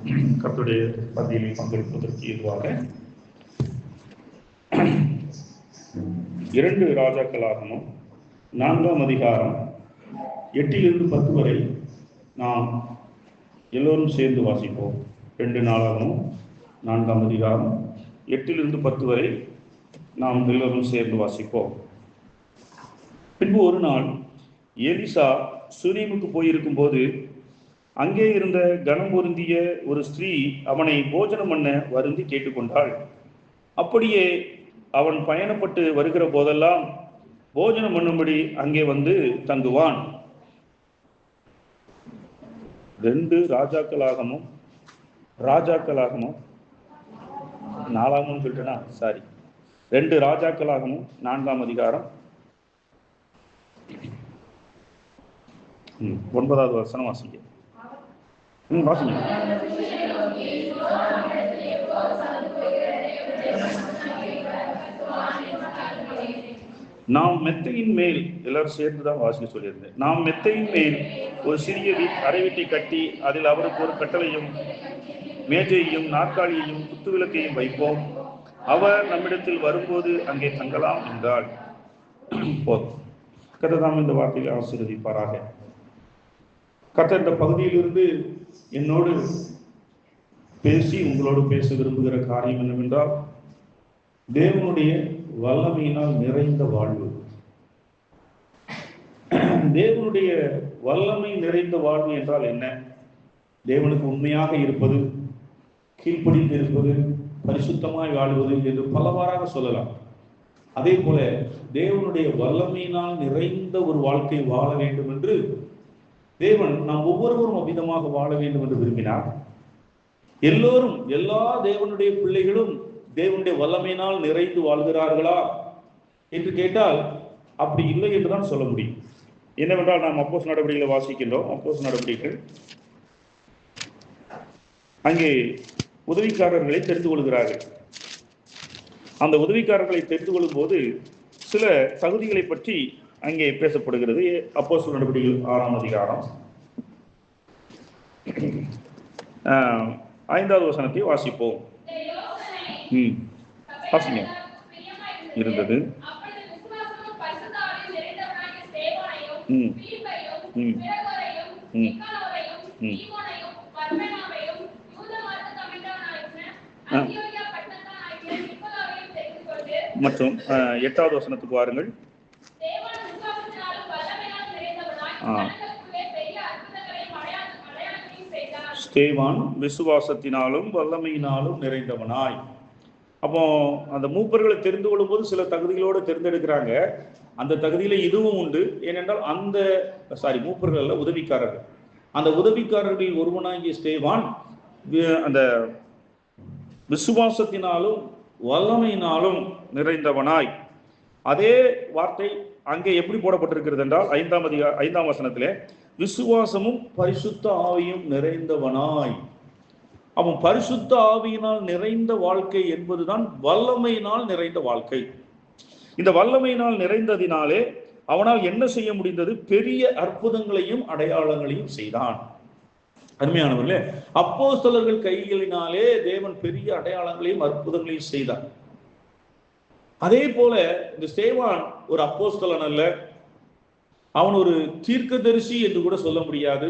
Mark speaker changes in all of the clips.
Speaker 1: கர்த்தருடைய பந்தியில் பங்கெடுப்பதற்கு ஏதுவாக 2 ராஜாக்களாகமும் 4ஆம் அதிகாரம் 8 to 10 வரை நாம் எல்லோரும் சேர்ந்து வாசிப்போம். 2 நாளாகமும் 4ஆம் அதிகாரம் 8 to 10 வரை நாம் எல்லோரும் சேர்ந்து வாசிப்போம். பின்பு ஒரு நாள் எலிசா சுனீமுக்கு போயிருக்கும் போது அங்கே இருந்த கனம் பொருந்திய ஒரு ஸ்திரீ அவனை போஜனம் பண்ண வருந்தி கேட்டுக்கொண்டாள். அப்படியே அவன் பயணப்பட்டு வருகிற போதெல்லாம் போஜனம் பண்ணும்படி அங்கே வந்து தங்குவான். 2 ராஜாக்களாகமும் 4ஆம் சொல்லிட்டேனா, சாரி, 2 ராஜாக்களாகமும் 4ஆம் அதிகாரம் 9வது வசனம் வாசிங்க. வாசிங்க. நாம் மெத்தையின் மேல், எல்லாரும் சேர்ந்துதான் வாசிக்க சொல்லியிருந்தேன். நாம் மெத்தையின் மேல் ஒரு சிறிய அறை வீட்டை கட்டி அதில் அவருக்கு ஒரு கட்டளையும் மேஜையையும் நாற்காலியையும் குத்துவிளக்கையும் வைப்போம். அவர் நம்மிடத்தில் வரும்போது அங்கே தங்கலாம் என்றாள். போதும். கர்த்தர் இந்த வார்த்தையை ஆசீர்வதிப்பாராக. கர்த்தர் இந்த பகுதியிலிருந்து என்னோடு பேசி உங்களோடு பேச விரும்புகிற காரியம் என்னவென்றால், தேவனுடைய வல்லமையினால் நிறைந்த வாழ்வு. தேவனுடைய வல்லமை நிறைந்த வாழ்வு என்றால் என்ன? தேவனுக்கு உண்மையாக இருப்பது, கீழ்ப்படிந்து இருப்பது, பரிசுத்தமாய் வாழ்வது என்று பலவாறாக சொல்லலாம். அதே போல தேவனுடைய வல்லமையினால் நிறைந்த ஒரு வாழ்க்கை வாழ வேண்டும் என்று தேவன் நாம் ஒவ்வொருவரும் அவ்விதமாக வாழ வேண்டும் என்று விரும்பினார். எல்லோரும், எல்லா தேவனுடைய பிள்ளைகளும் தேவனுடைய வல்லமையினால் நிறைந்து வாழ்கிறார்களா என்று கேட்டால் அப்படி இல்லை என்றுதான் சொல்ல முடியும். என்னவென்றால், நாம் அப்போஸ்தலர் நடவடிக்கைகளை வாசிக்கின்றோம். அப்போஸ்தலர் நடவடிக்கைகள் அங்கே உதவிக்காரர்களை தெரிந்து கொள்கிறார்கள். அந்த உதவிக்காரர்களை தெரிந்து கொள்ளும் போது சில தகுதிகளை பற்றி அங்கே பேசப்படுகிறது. அப்போஸ்தலர் நடவடிக்கைகள் 6ஆம் அதிகாரம் 5வது வசனத்தை வாசிப்போம். வாசிங்க. இருந்தது. மற்றும் 8வது வசனத்துக்கு வாருங்கள். ஸ்தேவான் விசுவாசத்தினாலும் வல்லமையினாலும் நிறைந்தவனாய். அப்போ அந்த மூப்பர்களை தெரிந்து கொள்ளும் போது சில தகுதிகளோடு தேர்ந்தெடுக்கிறாங்க. அந்த தகுதியில இதுவும் உண்டு. ஏனென்றால் மூப்பர்கள் அல்ல, உதவிக்காரர்கள். அந்த உதவிக்காரர்களில் ஒருவனாகிய ஸ்தேவான் அந்த விசுவாசத்தினாலும் வல்லமையினாலும் நிறைந்தவனாய். அதே வார்த்தை அங்கே எப்படி போடப்பட்டிருக்கிறது என்றால், 5ஆம் வசனத்திலே விசுவாசமும் பரிசுத்த ஆவியும் நிறைந்தவனாய். அவன் பரிசுத்த ஆவியினால் நிறைந்த வாழ்க்கை என்பதுதான் வல்லமையினால் நிறைந்த வாழ்க்கை. இந்த வல்லமையினால் நிறைந்ததினாலே அவனால் என்ன செய்ய முடிந்தது? பெரிய அற்புதங்களையும் அடையாளங்களையும் செய்தான். அருமையானவர்களே, அப்போஸ்தலர்கள் கைகளினாலே தேவன் பெரிய அடையாளங்களையும் அற்புதங்களையும் செய்தார். அதே போல இந்த ஸ்தேவான் ஒரு அப்போஸ்தலன் அல்ல, அவன் ஒரு தீர்க்கதரிசி என்று கூட சொல்ல முடியாது.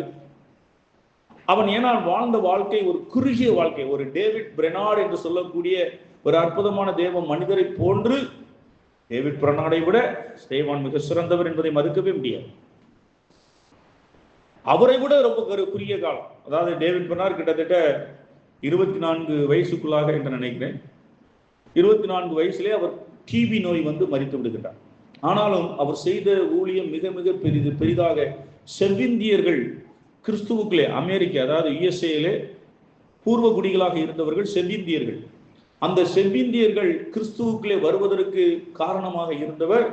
Speaker 1: அவன் ஏனால் வாழ்ந்த வாழ்க்கை ஒரு குறுகிய வாழ்க்கை. ஒரு டேவிட் பிரெனார்ட் என்று சொல்லக்கூடிய ஒரு அற்புதமான தேவ மனிதரை போன்று, டேவிட் பிரெனார்டை விட ஸ்தேவான் மிக சிறந்தவர் என்பதை மறுக்கவே முடியாது. அவரை விட ரொம்ப குறுகிய காலம். அதாவது டேவிட் பிரெனார்ட் கிட்டத்தட்ட 24 வயசுக்குள்ளாக என்று நினைக்கிறேன். 24 வயசுலே அவர் டிபி நோய் வந்து மரித்து விடுகிறார். ஆனாலும் அவர் செய்த ஊழியம் மிக மிக பெரிதாக. செவ்விந்தியர்கள் கிறிஸ்துவுக்குள்ளே, அமெரிக்கா அதாவது யுஎஸ்ஏலே பூர்வ குடிகளாக இருந்தவர்கள் செவ்விந்தியர்கள். அந்த செவ்விந்தியர்கள் கிறிஸ்துவுக்குள்ளே வருவதற்கு காரணமாக இருந்தவர்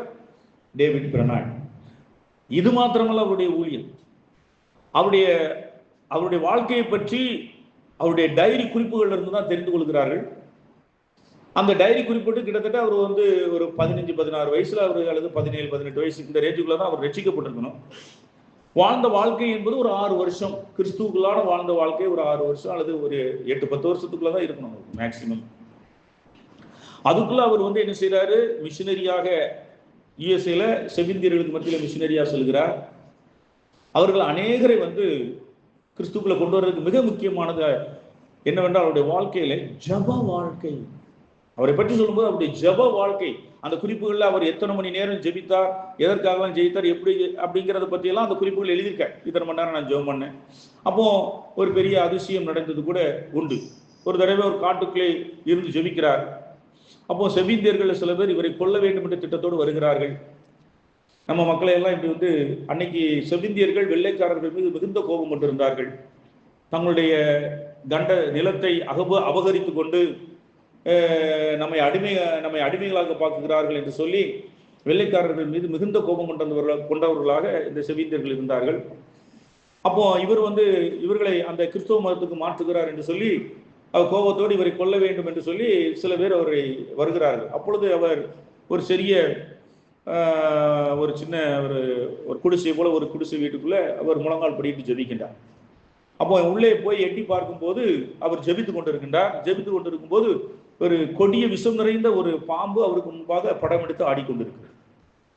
Speaker 1: டேவிட் பிரெனார்ட். இது மாத்திரமல்ல அவருடைய ஊழியம். அவருடைய வாழ்க்கையை பற்றி அவருடைய டைரி குறிப்புகள் இருந்து தான் தெரிந்து கொள்கிறார்கள். அந்த டைரி குறிப்பிட்டு கிட்டத்தட்ட அவர் வந்து ஒரு 15-16 வயசுல அவர், அல்லது 17-18 வயசு இந்த ரேஞ்சுக்குள்ள தான் அவர் ரட்சிக்கப்பட்டிருக்கணும். வாழ்ந்த வாழ்க்கை என்பது ஒரு 6 வருஷம், கிறிஸ்துவுக்குள்ளான வாழ்ந்த வாழ்க்கை ஒரு 6 வருஷம் அல்லது ஒரு 8-10 வருஷத்துக்குள்ளதான் இருக்கணும் மேக்சிமம். அதுக்குள்ள அவர் என்ன செய்யறாரு, மிஷினரியாக யுஎஸ்ஏல செவிந்தியர்களுக்கு மத்தியில் மிஷினரியா செல்கிறார். அவர்கள் அநேகரை கிறிஸ்துக்குள்ள கொண்டு வர்றதுக்கு மிக முக்கியமானது என்னவென்றால் அவருடைய வாழ்க்கையில ஜப வாழ்க்கை. அவரை பற்றி சொல்லும்போது அவருடைய ஜப வாழ்க்கை, அந்த குறிப்புகள்ல அவர் எத்தனை மணி நேரம் ஜெபித்தார், எதற்காகலாம் ஜெயித்தார், எப்படி அப்படிங்கிறத பத்தி எல்லாம் அந்த குறிப்புகள் எழுதியிருக்கார். இத்தனை மணி நேரம் நான் ஜெபம் பண்ணேன். அப்போ ஒரு பெரிய அதிசயம் நடந்தது கூட உண்டு. ஒரு தடவை ஒரு காட்டுக்குள்ளே இருந்து ஜெபிக்கிறார். அப்போ செவிந்தியர்கள் சில பேர் இவரை கொல்ல வேண்டும் என்ற திட்டத்தோடு வருகிறார்கள். நம்ம மக்களை எல்லாம் இப்படி அன்னைக்கு செவிந்தியர்கள் வெள்ளைக்காரர்கள் மீது மிகுந்த கோபம் கொண்டிருந்தார்கள். தங்களுடைய கண்ட நிலத்தை அபகரித்து கொண்டு நம்மை அடிமைகளாக பார்க்கிறார்கள் என்று சொல்லி வெள்ளைக்காரர்கள் மீது மிகுந்த கோபம் கொண்டவர்களாக இந்த செவிந்தியர்கள் இருந்தார்கள். அப்போ இவர் இவர்களை அந்த கிறிஸ்தவ மதத்துக்கு மாற்றுகிறார் என்று சொல்லி அவர் கோபத்தோடு இவரை கொல்ல வேண்டும் என்று சொல்லி சில பேர் அவரை வருகிறார்கள். அப்பொழுது அவர் ஒரு சிறிய ஒரு சின்ன ஒரு குடிசை போல ஒரு குடிசை வீட்டுக்குள்ள அவர் முழங்கால் படிட்டு ஜெபிக்கின்றார். அப்போ உள்ளே போய் எட்டி பார்க்கும்போது அவர் ஜெபித்து கொண்டிருக்கின்றார். ஜெபித்து கொண்டிருக்கும் போது ஒரு கொடிய விஷம் நிறைந்த ஒரு பாம்பு அவருக்கு முன்பாக படம் எடுத்து ஆடிக்கொண்டிருக்கிறது.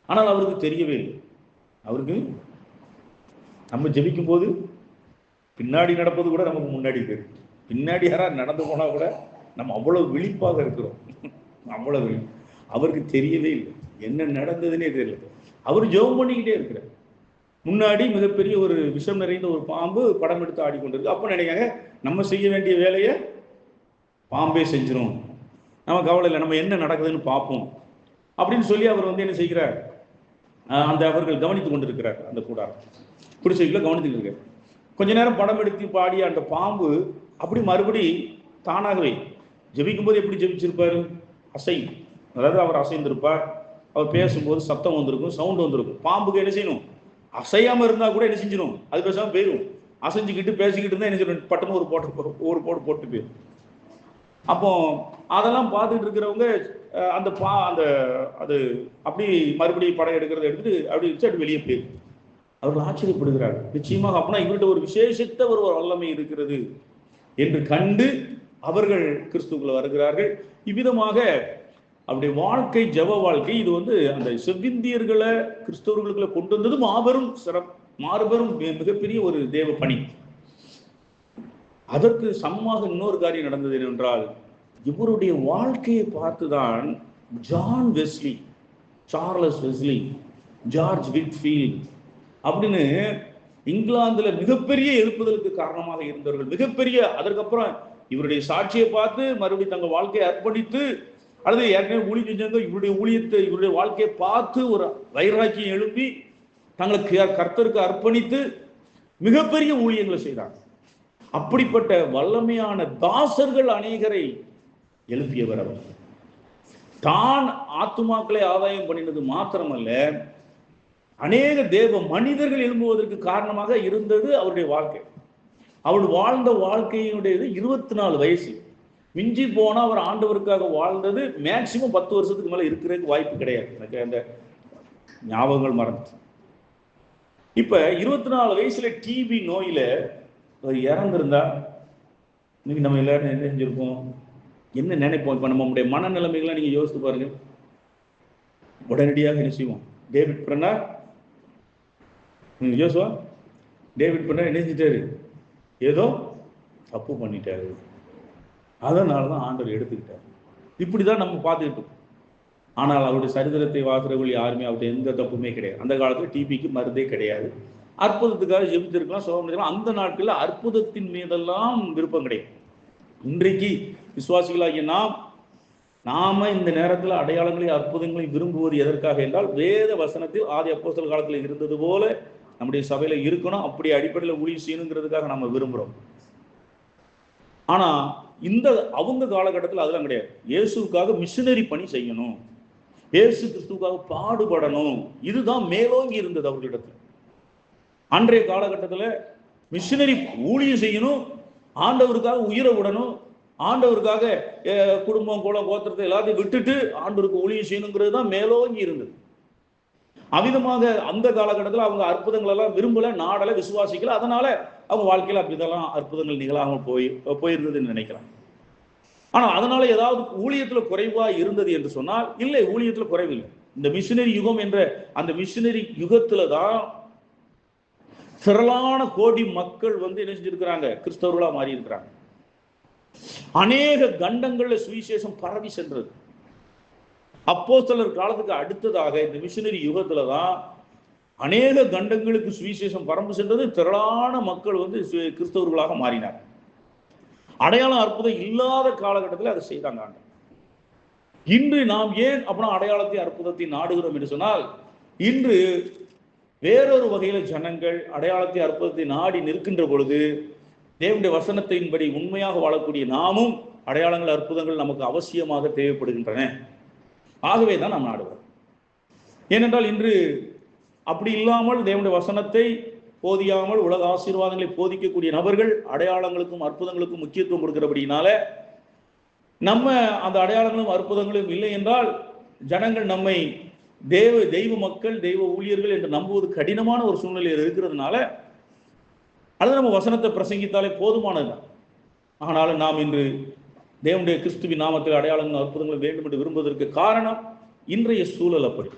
Speaker 1: ஆனால் அவருக்கு தெரியவே இல்லை. அவருக்கு நம்ம ஜெபிக்கும் போது பின்னாடி நடப்பது கூட நமக்கு முன்னாடி தெரியும். பின்னாடி யாராவது நடந்து போனா கூட நம்ம அவ்வளவு விழிப்பாக இருக்கிறோம். அவ்வளவு அவருக்கு தெரியவே இல்லை, என்ன நடந்ததுன்னே தெரியல. அவர் ஜெபம் பண்ணிக்கிட்டே இருக்கிறார். முன்னாடி மிகப்பெரிய ஒரு விஷம் நிறைந்த ஒரு பாம்பு படம் எடுத்து ஆடிக்கொண்டிருக்கு. அப்போ நினைக்காங்க நம்ம செய்ய வேண்டிய வேலையை பாம்பே செஞ்சிடும், நம்ம கவலை இல்லை, நம்ம என்ன நடக்குதுன்னு பார்ப்போம் அப்படின்னு சொல்லி அவர் என்ன செய்கிறார், அவர்கள் கவனித்துக் கொண்டிருக்கிறார். அந்த குடிசைக்குள்ள கவனித்துட்டு இருக்கார். கொஞ்ச நேரம் படம் எடுத்து பாடிய அந்த பாம்பு அப்படி மறுபடி தானாகவே ஜெபிக்கும் போது எப்படி ஜெபிச்சிருப்பாரு, அசையும். அதாவது அவர் அசைந்திருப்பார், அவர் பேசும்போது சத்தம் வந்திருக்கும், சவுண்ட் வந்திருக்கும். பாம்புக்கு என்ன செய்யணும், அசையாம இருந்தா கூட என்ன செஞ்சிடும், அது பேசாம போயிடும். அசைஞ்சுக்கிட்டு பேசிக்கிட்டு இருந்தா என்ன செய்யணும், பட்டமும் ஒரு போட்டு போயிடும். அப்போ அதெல்லாம் பார்த்துட்டு இருக்கிறவங்க அது அப்படி மறுபடியும் படம் எடுக்கிறத எடுத்துட்டு அப்படி வச்சு வெளியே போயிடும். அவர்கள் ஆச்சரியப்படுகிறார். நிச்சயமாக அப்படின்னா இவர்கிட்ட ஒரு விசேஷித்த ஒரு வல்லமை இருக்கிறது என்று கண்டு அவர்கள் கிறிஸ்துக்குள்ள வருகிறார்கள். இவ்விதமாக அவருடைய வாழ்க்கை ஜப வாழ்க்கை இது அந்த செவ்விந்தியர்களை கிறிஸ்தவர்களுக்குள்ள கொண்டு வந்தது மாபெரும் மிகப்பெரிய ஒரு தேவ பணி. அதற்கு சமமாக இன்னொரு காரியம் நடந்தது என்னவென்றால், இவருடைய வாழ்க்கையை பார்த்துதான் John Wesley, Charles Wesley, George Whitefield அப்படின்னு இங்கிலாந்துல மிகப்பெரிய எழுப்புதலுக்கு காரணமாக இருந்தவர்கள், மிகப்பெரிய, அதற்கப்புறம் இவருடைய சாட்சியை பார்த்து மறுபடியும் தங்கள் வாழ்க்கையை அர்ப்பணித்து, அல்லது ஏற்கனவே ஊழியம் செஞ்சாங்க, இவருடைய வாழ்க்கையை பார்த்து ஒரு வைராக்கியம் எழுப்பி தங்களுக்கு கர்த்தருக்கு அர்ப்பணித்து மிகப்பெரிய ஊழியங்களை செய்தாங்க. அப்படிப்பட்ட வல்லமையான தாசர்கள் அநேகரை எழுப்பியவர் அவர். தான் ஆத்துமாக்களை ஆதாயம் பண்ணினது மாத்திரமல்ல, அநேக தேவ மனிதர்கள் எழும்புவதற்கு காரணமாக இருந்தது அவருடைய வாழ்க்கை. அவர் வாழ்ந்த வாழ்க்கையினுடையது 24 வயசு. மிஞ்சி போனா அவர் ஆண்டவருக்காக வாழ்ந்தது மேக்சிமம் 10 வருஷத்துக்கு மேல இருக்கிறதுக்கு வாய்ப்பு கிடையாது. எனக்கு அந்த ஞாபகங்கள் மறந்து. இப்ப 24 வயசுல டிபி நோயில அவர் இறந்திருந்தா இன்னைக்கு நம்ம எல்லாரும் என்ன செஞ்சிருப்போம், என்ன நினைப்போம்? இப்ப நம்முடைய மனநிலைமைகள்லாம் நீங்க யோசித்து பாருங்க. உடனடியாக என்ன செய்வோம்? டேவிட் பிரன்னார் யோசுவா, டேவிட் பிரன்னார் என்ன செஞ்சிட்டாரு, ஏதோ தப்பு பண்ணிட்டாரு, அதனாலதான் ஆண்டவர் எடுத்துக்கிட்டார். இப்படிதான் நம்ம பார்த்துக்கிட்டோம். ஆனால் அவருடைய சரித்திரத்தை வாக்குறவர்கள் யாருமே அவருடைய எந்த தப்புமே கிடையாது. அந்த காலத்துல டிபிக்கு மருந்தே கிடையாது. அற்புதத்துக்காக ஜெபித்திருக்கலாம், சோகம். அந்த நாட்கள்ல அற்புதத்தின் மீதெல்லாம் விருப்பம் கிடையாது. இன்றைக்கு விசுவாசிகளாகிய நாம இந்த நேரத்தில் அடையாளங்களை அற்புதங்களை விரும்புவது எதற்காக என்றால், வேத வசனத்தில் ஆதி அப்போஸ்தலர் காலத்தில் இருந்தது போல நம்முடைய சபையில இருக்கணும், அப்படி அடிப்படையில் ஊழியம் செய்யணுங்கிறதுக்காக நம்ம விரும்புறோம். ஆனா அவங்க காலகட்டத்தில் அதெல்லாம் கிடையாது. இயேசுக்காக மிஷினரி பணி செய்யணும், இயேசு கிறிஸ்துக்காக பாடுபடணும், இதுதான் மேலோங்கி இருந்தது அவர்களிடத்தில். அன்றைய காலகட்டத்தில் மிஷினரி ஊழியம் செய்யணும், ஆண்டவருக்காக உயிரை விடணும், ஆண்டவருக்காக குடும்பம் கோல கோத்திரத்தை எல்லாத்தையும் விட்டுட்டு ஆண்டவருக்கு ஊழியம் செய்யணுங்கிறது தான் மேலோங்கி இருந்தது. அவிதமாக அந்த காலகட்டத்தில் அவங்க அற்புதங்கள் எல்லாம் விரும்பல, நாடல, விசுவாசிக்கல. அதனால அவங்க வாழ்க்கையில் அப்படிதெல்லாம் அற்புதங்கள் நிகழாமல் போயிருந்ததுன்னு நினைக்கிறாங்க. ஆனா அதனால ஏதாவது ஊழியத்துல குறைவா இருந்தது என்று சொன்னால் இல்லை, ஊழியத்துல குறைவில்லை. இந்த மிஷினரி யுகம் என்ற அந்த மிஷினரி யுகத்துலதான் திரளான கோடி மக்கள் என்ன செஞ்சிருக்கிறாங்க, கிறிஸ்தவர்களா மாறி இருக்கிறாங்க. அநேக கண்டங்கள்ல சுவிசேஷம் பரவி சென்றது. அப்போஸ்தலர் காலத்துக்கு அடுத்ததாக இந்த மிஷினரி யுகத்துலதான் அநேக கண்டங்களுக்கு சுவிசேஷம் பரம்பு சென்றது. திரளான மக்கள் கிறிஸ்தவர்களாக மாறினார். அடையாளம் அற்புதம் இல்லாத காலகட்டத்தில் அதை செய்தாங்க. இன்று நாம் ஏன் அப்படின்னா அடையாளத்தை அற்புதத்தை நாடுகிறோம் என்று சொன்னால், இன்று வேறொரு வகையில ஜனங்கள் அடையாளத்தை அற்புதத்தை நாடி நிற்கின்ற பொழுது தேவனுடைய வசனத்தின்படி உண்மையாக வாழக்கூடிய நாமும் அடையாளங்கள் அற்புதங்கள் நமக்கு அவசியமாக தேவைப்படுகின்றன. ஆகவே தான் நாம் நாடுவோம். ஏனென்றால் இன்று அப்படி இல்லாமல் தேவனுடைய வசனத்தை போதியாமல் உலக ஆசீர்வாதங்களை போதிக்கக்கூடிய நபர்கள் அடையாளங்களுக்கும் அற்புதங்களுக்கும் முக்கியத்துவம் கொடுக்கிறபடினால நம்ம அந்த அடையாளங்களும் அற்புதங்களும் இல்லை என்றால் ஜனங்கள் நம்மை தெய்வ மக்கள், தெய்வ ஊழியர்கள் என்று நம்புவது கடினமான ஒரு சூழ்நிலையில் இருக்கிறதுனால அது நம்ம வசனத்தை பிரசங்கித்தாலே போதுமானதுதான். ஆனாலும் நாம் இன்று தேவனுடைய கிறிஸ்துவின் நாமத்தில் அடையாளங்களும் அற்புதங்களும் வேண்டும் என்று விரும்புவதற்கு காரணம் இன்றைய சூழல் அப்படி.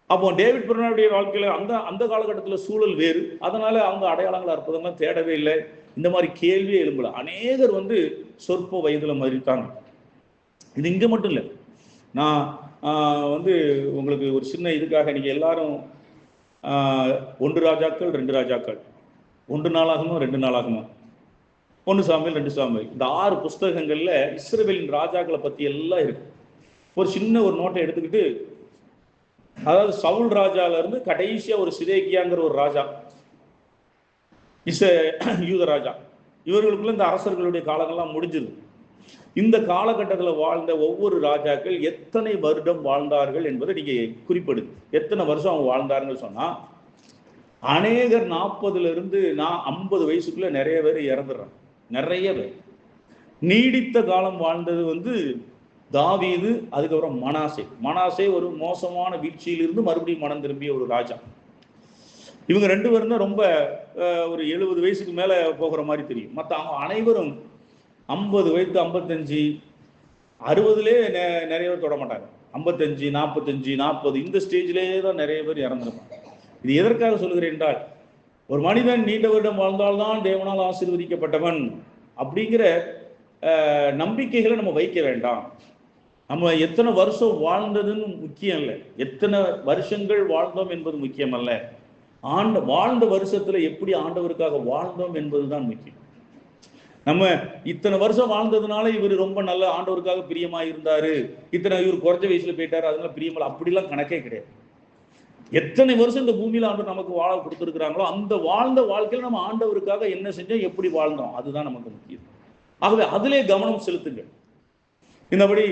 Speaker 1: அப்போ டேவிட் பெர்னார்டுடைய வாழ்க்கையில அந்த காலகட்டத்தில் சூழல் வேறு. அதனால அவங்க அடையாளங்கள் அற்புதங்களும் தேடவே இல்லை. இந்த மாதிரி கேள்வியே எழும்பல. அநேகர் சொற்ப வயதுல மறித்தாங்க. இது இங்க மட்டும் இல்லை. நான் உங்களுக்கு ஒரு சின்ன இதுக்காக நீங்க எல்லாரும் 1 ராஜாக்கள் 2 ராஜாக்கள், 1 நாளாகமோ 2 நாளாகமோ, 1 சாமுவேல் 2 சாமுவேல், இந்த 6 புஸ்தகங்கள்ல இஸ்ரவேலின் ராஜாக்களை பத்தி எல்லாம் இருக்கு. ஒரு சின்ன ஒரு நோட்டை எடுத்துக்கிட்டு, அதாவது சவுல் ராஜால இருந்து கடைசியா ஒரு சிதேக்கியாங்கிற ஒரு ராஜா, யூத ராஜா, இவர்களுக்குள்ள இந்த அரசர்களுடைய காலங்கள்லாம் முடிஞ்சிருக்கு. இந்த காலகட்டத்தில் வாழ்ந்த ஒவ்வொரு ராஜாக்கள் எத்தனை வருடம் வாழ்ந்தார்கள் என்பதை நீங்க குறிப்பிடுது. எத்தனை வருஷம் அவங்க வாழ்ந்தாருன்னு சொன்னா அநேகர் 40ல இருந்து 50 வயசுக்குள்ள நிறைய பேர் இறந்துடுறாங்க. நிறைய பேர். நீடித்த காலம் வாழ்ந்தது தாவீது, அதுக்கப்புறம் மனாசே ஒரு மோசமான வீழ்ச்சியிலிருந்து மறுபடியும் மனம் திரும்பிய ஒரு ராஜா. இவங்க 2 பேரும் தான் ரொம்ப ஒரு 70 வயசுக்கு மேல போகிற மாதிரி தெரியும். மற்ற அவங்க அனைவரும் 50 வயசு, 55, 60லே நிறைய பேர் தொட மாட்டாங்க. 55, 45, 40 இந்த ஸ்டேஜ்லேயே தான் நிறைய பேர் இறந்துருப்பாங்க. இது எதற்காக சொல்கிறேன் என்றால், ஒரு மனிதன் நீண்ட வருடம் வாழ்ந்தால்தான் தேவனால் ஆசீர்வதிக்கப்பட்டவன் அப்படிங்கிற நம்பிக்கைகளை நம்ம வைக்க வேண்டாம். நம்ம எத்தனை வருஷம் வாழ்ந்ததுன்னு முக்கியம் இல்லை, எத்தனை வருஷங்கள் வாழ்ந்தோம் என்பது முக்கியம் அல்ல. வாழ்ந்த வருஷத்துல எப்படி ஆண்டவருக்காக வாழ்ந்தோம் என்பதுதான் முக்கியம். நம்ம இத்தனை வருஷம் வாழ்ந்ததுனால இவர் ரொம்ப நல்ல ஆண்டவருக்காக பிரியமா இருந்தாரு, இவர் குறைஞ்ச வயசுல போயிட்டாரு அதனால பிரியமா, அப்படிலாம் கணக்கே கிடையாது. எத்தனை வருஷம் இந்த பூமியில ஆண்டவர் நமக்கு வாழ கொடுத்துருக்கிறாங்களோ அந்த வாழ்ந்த வாழ்க்கையில நம்ம ஆண்டவருக்காக என்ன செஞ்சோம், எப்படி வாழ்ந்தோம், அதுதான் நமக்கு முக்கியம். ஆகவே அதிலே கவனம் செலுத்துங்க. இந்தபடி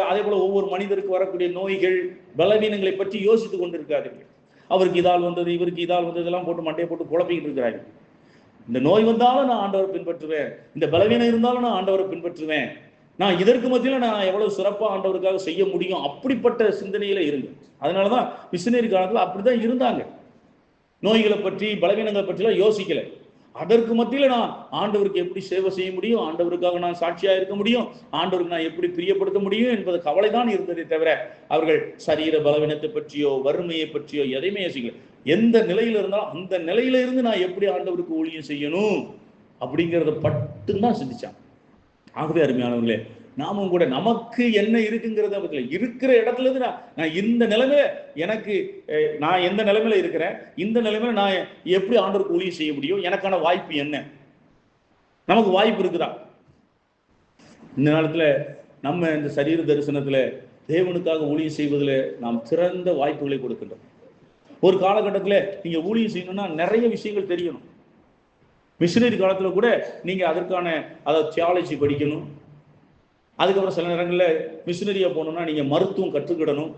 Speaker 1: அதே போல ஒவ்வொரு மனிதருக்கு வரக்கூடிய நோய்கள், பலவீனங்களை பற்றி யோசித்துக் கொண்டிருக்காதீங்க. அவருக்கு இதால் வந்தது, இவருக்கு இதால் வந்தது, இதெல்லாம் போட்டு மண்டையை போட்டு குழப்பிக்கிட்டு இருக்கிறாங்க. இந்த நோய் வந்தாலும் நான் ஆண்டவரை பின்பற்றுவேன், இந்த பலவீனம் இருந்தாலும் நான் ஆண்டவரை பின்பற்றுவேன், நான் இதற்கு மத்தியில் நான் எவ்வளவு சிறப்பாக ஆண்டவருக்காக செய்ய முடியும், அப்படிப்பட்ட சிந்தனையில இருங்க. அதனாலதான் மிஷனரி காலத்துல அப்படிதான் இருந்தாங்க. நோய்களை பற்றி பலவீனங்களை பற்றிலாம் யோசிக்கல. அதற்கு மத்தியில் நான் ஆண்டவருக்கு எப்படி சேவை செய்ய முடியும், ஆண்டவருக்காக நான் சாட்சியா இருக்க முடியும், ஆண்டவருக்கு நான் எப்படி பிரியப்படுத்த முடியும் என்பது கவலை தான் இருந்ததை தவிர அவர்கள் சரீர பலவீனத்தை பற்றியோ வறுமையை பற்றியோ எதையுமே யோசிக்கல. எந்த நிலையில இருந்தாலும் அந்த நிலையில இருந்து நான் எப்படி ஆண்டவருக்கு ஊழியம் செய்யணும் அப்படிங்கிறத மட்டும்தான் சிந்திச்சான். ஆகவே அருமையானவர்களே, நாமும் கூட நமக்கு என்ன இருக்குங்கிறத இருக்கிற இடத்துல இருந்து நான் இந்த நிலைமையில எனக்கு நான் எந்த நிலைமையில இருக்கிறேன், இந்த நிலைமையில நான் எப்படி ஆண்டவருக்கு ஊழியம் செய்ய முடியும், எனக்கான வாய்ப்பு என்ன, நமக்கு வாய்ப்பு இருக்குதா? இந்த நேரத்துல நம்ம இந்த சரீர தரிசனத்துல தேவனுக்காக ஊழியம் செய்வதில் நாம் சிறந்த வாய்ப்புகளை கொடுக்கின்றோம். ஒரு காலகட்டத்தில் நீங்க ஊழியம் செய்யணும்னா நிறைய விஷயங்கள் தெரியணும். மிஷனரி காலத்துல கூட நீங்க அதற்கான தியாலஜி படிக்கணும். அதுக்கப்புறம் சில நேரங்களில் மிஷனரியா போகணும்னா நீங்க மருத்துவம் கற்றுக்கிடணும்.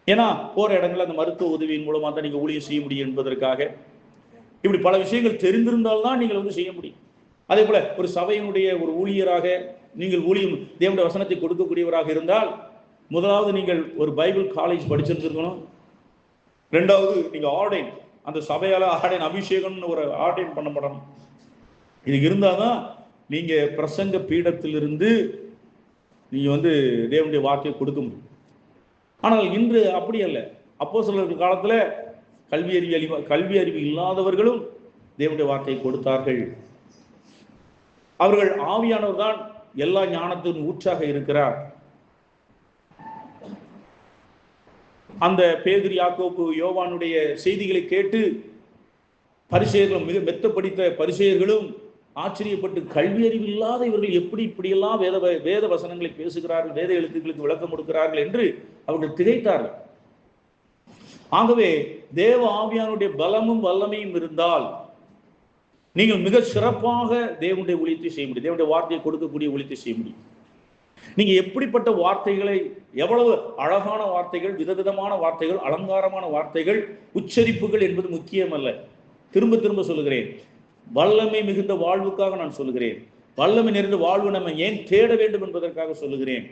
Speaker 1: ஏன்னா போற இடங்கள்ல அந்த மருத்துவ உதவியின் மூலமா தான் நீங்க ஊழியம் செய்ய முடியும் என்பதற்காக இப்படி பல விஷயங்கள் தெரிந்திருந்தால்தான் நீங்கள் செய்ய முடியும். அதே போல ஒரு சபையினுடைய ஒரு ஊழியராக நீங்கள் ஊழியம் தேவனுடைய வசனத்தை கொடுக்கக்கூடியவராக இருந்தால் முதலாவது நீங்கள் ஒரு பைபிள் காலேஜ் படிச்சிருந்துருக்கணும். ரெண்டாவது, நீங்க ஆர்டைன், அந்த சபையால ஆர்டைன் அபிஷேகம்னு ஒரு ஆர்டைன் பண்ணப்படணும். இது இருந்தாதான் நீங்க பிரசங்க பீடத்திலிருந்து நீங்க தேவனுடைய வார்த்தையை கொடுக்க முடியும். ஆனால் இன்று அப்படி அல்ல. அப்போஸ்தலர்கள் காலத்துல கல்வி அறிவு இல்லாதவர்களும் தேவனுடைய வார்த்தையை கொடுத்தார்கள். அவர்கள் ஆவியானவர் தான் எல்லா ஞானத்தின் ஊற்றாக இருக்கிறார். அந்த பேதுரு, யாக்கோபு, யோவானுடைய செய்திகளை கேட்டு பரிசேயர்களும், மிக மெத்த படித்த பரிசேயர்களும் ஆச்சரியப்பட்டு, கல்வி அறிவு இல்லாத இவர்கள் எப்படி இப்படியெல்லாம் வேத வசனங்களை பேசுகிறார்கள், வேத எழுத்துக்களுக்கு விளக்கம் கொடுக்கிறார்கள் என்று அவர்கள் திகைத்தார்கள். ஆகவே தேவ ஆவியானுடைய பலமும் வல்லமையும் இருந்தால் நீங்கள் மிக சிறப்பாக தேவனுடைய ஊழியத்தை செய்ய முடியும், தேவனுடைய வார்த்தையை கொடுக்கக்கூடிய ஊழியத்தை செய்ய முடியும். நீங்க எப்படிப்பட்ட வார்த்தைகளை, எவ்வளவு அழகான வார்த்தைகள், விதவிதமான வார்த்தைகள், அலங்காரமான வார்த்தைகள், உச்சரிப்புகள் என்பது முக்கியம் அல்ல. திரும்ப திரும்ப சொல்லுகிறேன், வல்லமை மிகுந்த வாழ்வுக்காக நான் சொல்லுகிறேன். வல்லமை நிறைந்த வாழ்வு நம்ம ஏன் தேட வேண்டும் என்பதற்காக சொல்லுகிறேன்.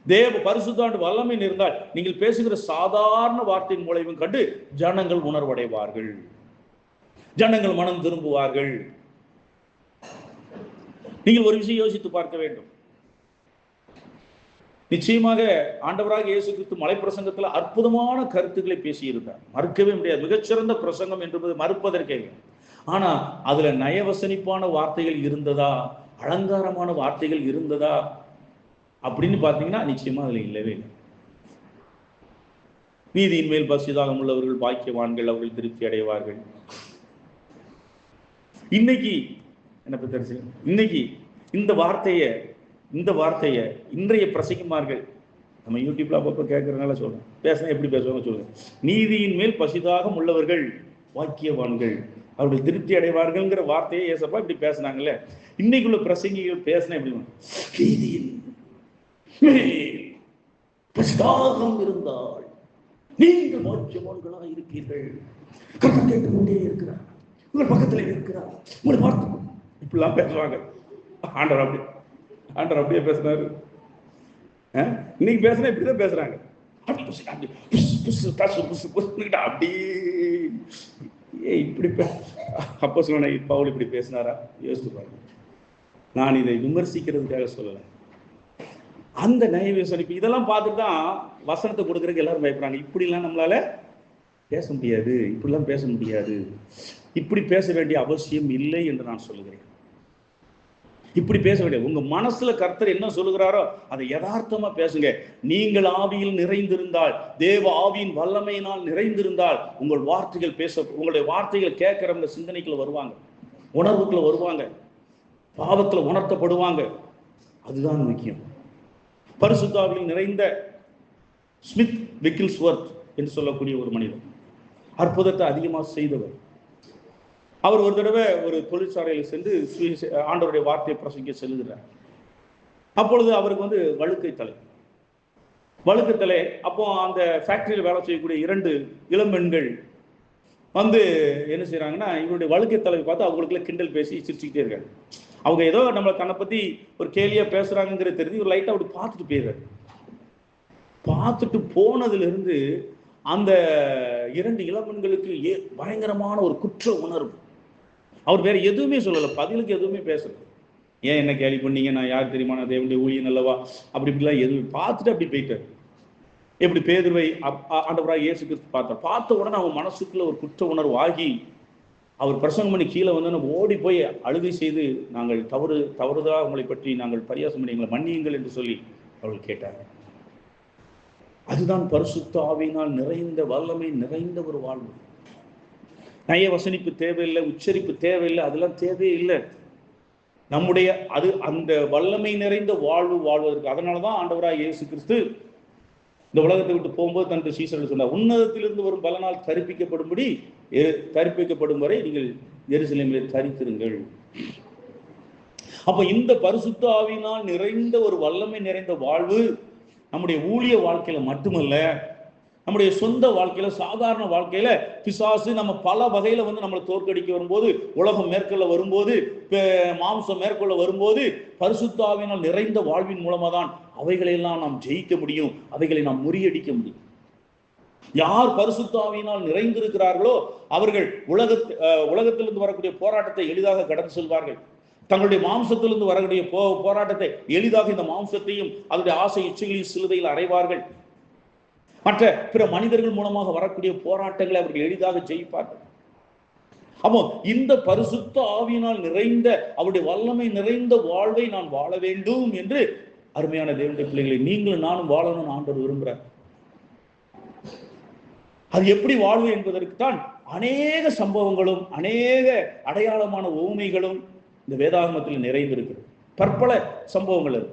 Speaker 1: தேவ பரிசுத்தாண்டு வல்லமை இருந்தால் நீங்கள் பேசுகிற சாதாரண வார்த்தையின் மூலமும் கண்டு ஜனங்கள் உணர்வடைவார்கள், ஜனங்கள் மனம் திரும்புவார்கள். நீங்கள் ஒரு விஷயம் யோசித்து பார்க்க வேண்டும். நிச்சயமாக ஆண்டவராக இயேசு கிறிஸ்து மலை பிரசங்கத்தில் அற்புதமான கருத்துக்களை பேசியிருந்தார், மறுக்கவே முடியாது. மிகச்சிறந்த பிரசங்கம் என்பது மறுப்பதற்கே. ஆனா அதுல நயவசனிப்பான வார்த்தைகள் இருந்ததா, அலங்காரமான வார்த்தைகள் இருந்ததா அப்படின்னு பார்த்தீங்கன்னா நிச்சயமா அதுல இல்லவே இல்லை. நீதியின் மேல் பசிதாகம் உள்ளவர்கள் பாக்கியவான்கள், அவர்கள் திருப்தி அடைவார்கள். இன்னைக்கு என்ன பத்தி, இன்னைக்கு இந்த வார்த்தையை இன்றைய பிரசங்கிமார்கள் நம்ம யூடியூப்ல அப்பப்போ கேட்கறதுனால சொல்றேன், பேசினா எப்படி பேசுவாங்க சொல்லுங்க. நீதியின் மேல் பசிதாகம் உள்ளவர்கள் பாக்கியவான்கள், அவர்கள் திருப்தி அடைவார்கள்ங்கிற வார்த்தையை ஏசப்பா இப்படி பேசினாங்கல்ல. இன்னைக்குள்ள பிரசங்கிகள் பேசினா எப்படி, நீதியின் மேல் பசிதாகம் இருந்தால் நீங்கள் பாக்கியவான்களாக இருப்பீர்கள், கர்த்தர் கேட்டுக்கொண்டே இருக்கிறார், உங்கள் பக்கத்தில் இருக்கிறார், உங்களை பார்த்து இப்படிலாம் பேசுவாங்க. ஆண்டவர் அப்படியே பேசுறாரு. இன்னைக்கு பேசுனா இப்படிதான் பேசுறாங்க. இப்படி அப்போஸ்தலனாகிய பவுல் இப்படி பேசினாரா? யோசித்து பாருங்க. நான் இதை விமர்சிக்கிறதுக்காக சொல்லல. அந்த நயவசனிப்பு இதெல்லாம் பார்த்துட்டு தான் வசனத்தை கொடுக்கறதுக்கு எல்லாரும் பயப்படுறாங்க. இப்படிலாம் நம்மளால பேச முடியாது, இப்படிலாம் பேச முடியாது, இப்படி பேச வேண்டிய அவசியம் இல்லை என்று நான் சொல்லுகிறேன். இப்படி பேச வேண்டிய, உங்க மனசுல கர்த்தர் என்ன சொல்லுகிறாரோ அதை யதார்த்தமா பேசுங்க. நீங்கள் ஆவியில் நிறைந்திருந்தால், தேவ ஆவியின் வல்லமையினால் நிறைந்திருந்தால், உங்கள் வார்த்தைகள் உங்களுடைய வார்த்தைகள் கேட்கிறவங்க சிந்தனைக்குள்ள வருவாங்க, உணர்வுக்குள்ள வருவாங்க, பாவத்துல உணர்த்தப்படுவாங்க. அதுதான் முக்கியம். பரிசுத்த ஆவியில் நிறைந்த ஸ்மித் விக்கில்ஸ்வர்த் என்று சொல்லக்கூடிய ஒரு மனிதர், அற்புதத்தை அதிகமாக செய்தவர். அவர் ஒரு தடவை ஒரு தொழிற்சாலையில் சென்று ஆண்டவருடைய வார்த்தையை பிரசங்கிக்க செல்லுகிறார். அப்பொழுது அவருக்கு வழுக்கை தலை. அப்போ அந்த ஃபேக்டரியில் வேலை செய்யக்கூடிய 2 இளம்பெண்கள் என்ன செய்யறாங்கன்னா, இவருடைய வழுக்கை தலை பார்த்து அவங்களுக்குள்ள கிண்டல் பேசி சிரிச்சுக்கிட்டே இருக்காங்க. அவங்க ஏதோ நம்மளை தன்னை பத்தி ஒரு கேலியா பேசுறாங்கிறது தெரிஞ்சு ஒரு லைட்டா அப்படி பார்த்துட்டு போயிடுறாரு. பார்த்துட்டு போனதுல இருந்து அந்த 2 இளம்பெண்களுக்கு பயங்கரமான ஒரு குற்ற உணர்வு. அவர் வேற எதுவுமே சொல்லல, பதிலுக்கு எதுவுமே பேசல. ஏன் என்ன கேலி பண்ணீங்க, நான் யார் தெரியுமா, நான் தேவனுடைய ஊழியன் அல்லவா, அப்படி இப்படிலாம் எதுவும் பார்த்துட்டு அப்படி போயிட்டார். எப்படி பேதுருவை ஆண்டவராக இயேசு கிறிஸ்து பார்த்த உடனே அவன் மனசுக்குள்ள ஒரு குற்ற உணர்வு ஆகி, அவர் பிரசங்கம் பண்ணி கீழே நம்ம ஓடி போய் அழுகை செய்து, நாங்கள் தவறுதா உங்களை பற்றி நாங்கள் பரியாசம் பண்ணி எங்களை மன்னியுங்கள் என்று சொல்லி அவர்கள் கேட்டார்கள். அதுதான் பரிசுத்த ஆவியினால் நிறைந்த வல்லமை நிறைந்த ஒரு வாழ்வு. நய வசனிப்பு தேவையில்லை, உச்சரிப்பு தேவையில்லை, அதெல்லாம் தேவையே இல்லை. நம்முடைய அந்த வல்லமை நிறைந்த வாழ்வு வாழ்வதற்கு, அதனாலதான் ஆண்டவராக இயேசு கிறிஸ்து இந்த உலகத்தை விட்டு போகும்போது தன்னுடைய சீசர்கள் சொன்னார், உன்னதத்திலிருந்து வரும் பலனால் தரிப்பிக்கப்படும் வரை நீங்கள் எருசலேமில் தரித்திருங்கள். அப்ப இந்த பரிசுத்த ஆவியினால் நிறைந்த ஒரு வல்லமை நிறைந்த வாழ்வு நம்முடைய ஊழிய வாழ்க்கையில மட்டுமல்ல, நம்முடைய சொந்த வாழ்க்கையில, சாதாரண வாழ்க்கையில பிசாசு நம்ம பல வகையில நம்மளை தோற்கடிக்க வரும்போது, உலகம் மேற்கொள்ள வரும்போது, மாம்சம் மேற்கொள்ள வரும்போது, பரிசுத்த ஆவியினால் நிறைந்த வாழ்வின் மூலமா தான் அவைகளெல்லாம் நாம் ஜெயிக்க முடியும், அவைகளை நாம் முறியடிக்க முடியும். யார் பரிசுத்த ஆவியினால் நிறைந்திருக்கிறார்களோ அவர்கள் உலகத்திலிருந்து வரக்கூடிய போராட்டத்தை எளிதாக கடந்து செல்வார்கள். தங்களுடைய மாம்சத்திலிருந்து வரக்கூடிய போராட்டத்தை எளிதாக இந்த மாம்சத்தையும் அதனுடைய ஆசை இச்சைகளையும் சிலுவையில் அடைவார்கள். மற்ற பிற மனிதர்கள் மூலமாக வரக்கூடிய போராட்டங்களை அவர்கள் எளிதாக ஜெயிப்பார்கள். அப்போ இந்த பரிசுத்த ஆவியினால் நிறைந்த அவருடைய வல்லமை நிறைந்த வாழ்வை நான் வாழ வேண்டும் என்று அருமையான தேவனுடைய பிள்ளைகளை நீங்களும் நானும் வாழணும்னு ஆண்டவர் விரும்புகிறார். அது எப்படி வாழ்வு என்பதற்கு தான் அநேக சம்பவங்களும் அநேக அடையாளமான உவமைகளும் இந்த வேதாகமத்தில் நிறைந்திருக்கிறது. பற்பல சம்பவங்கள்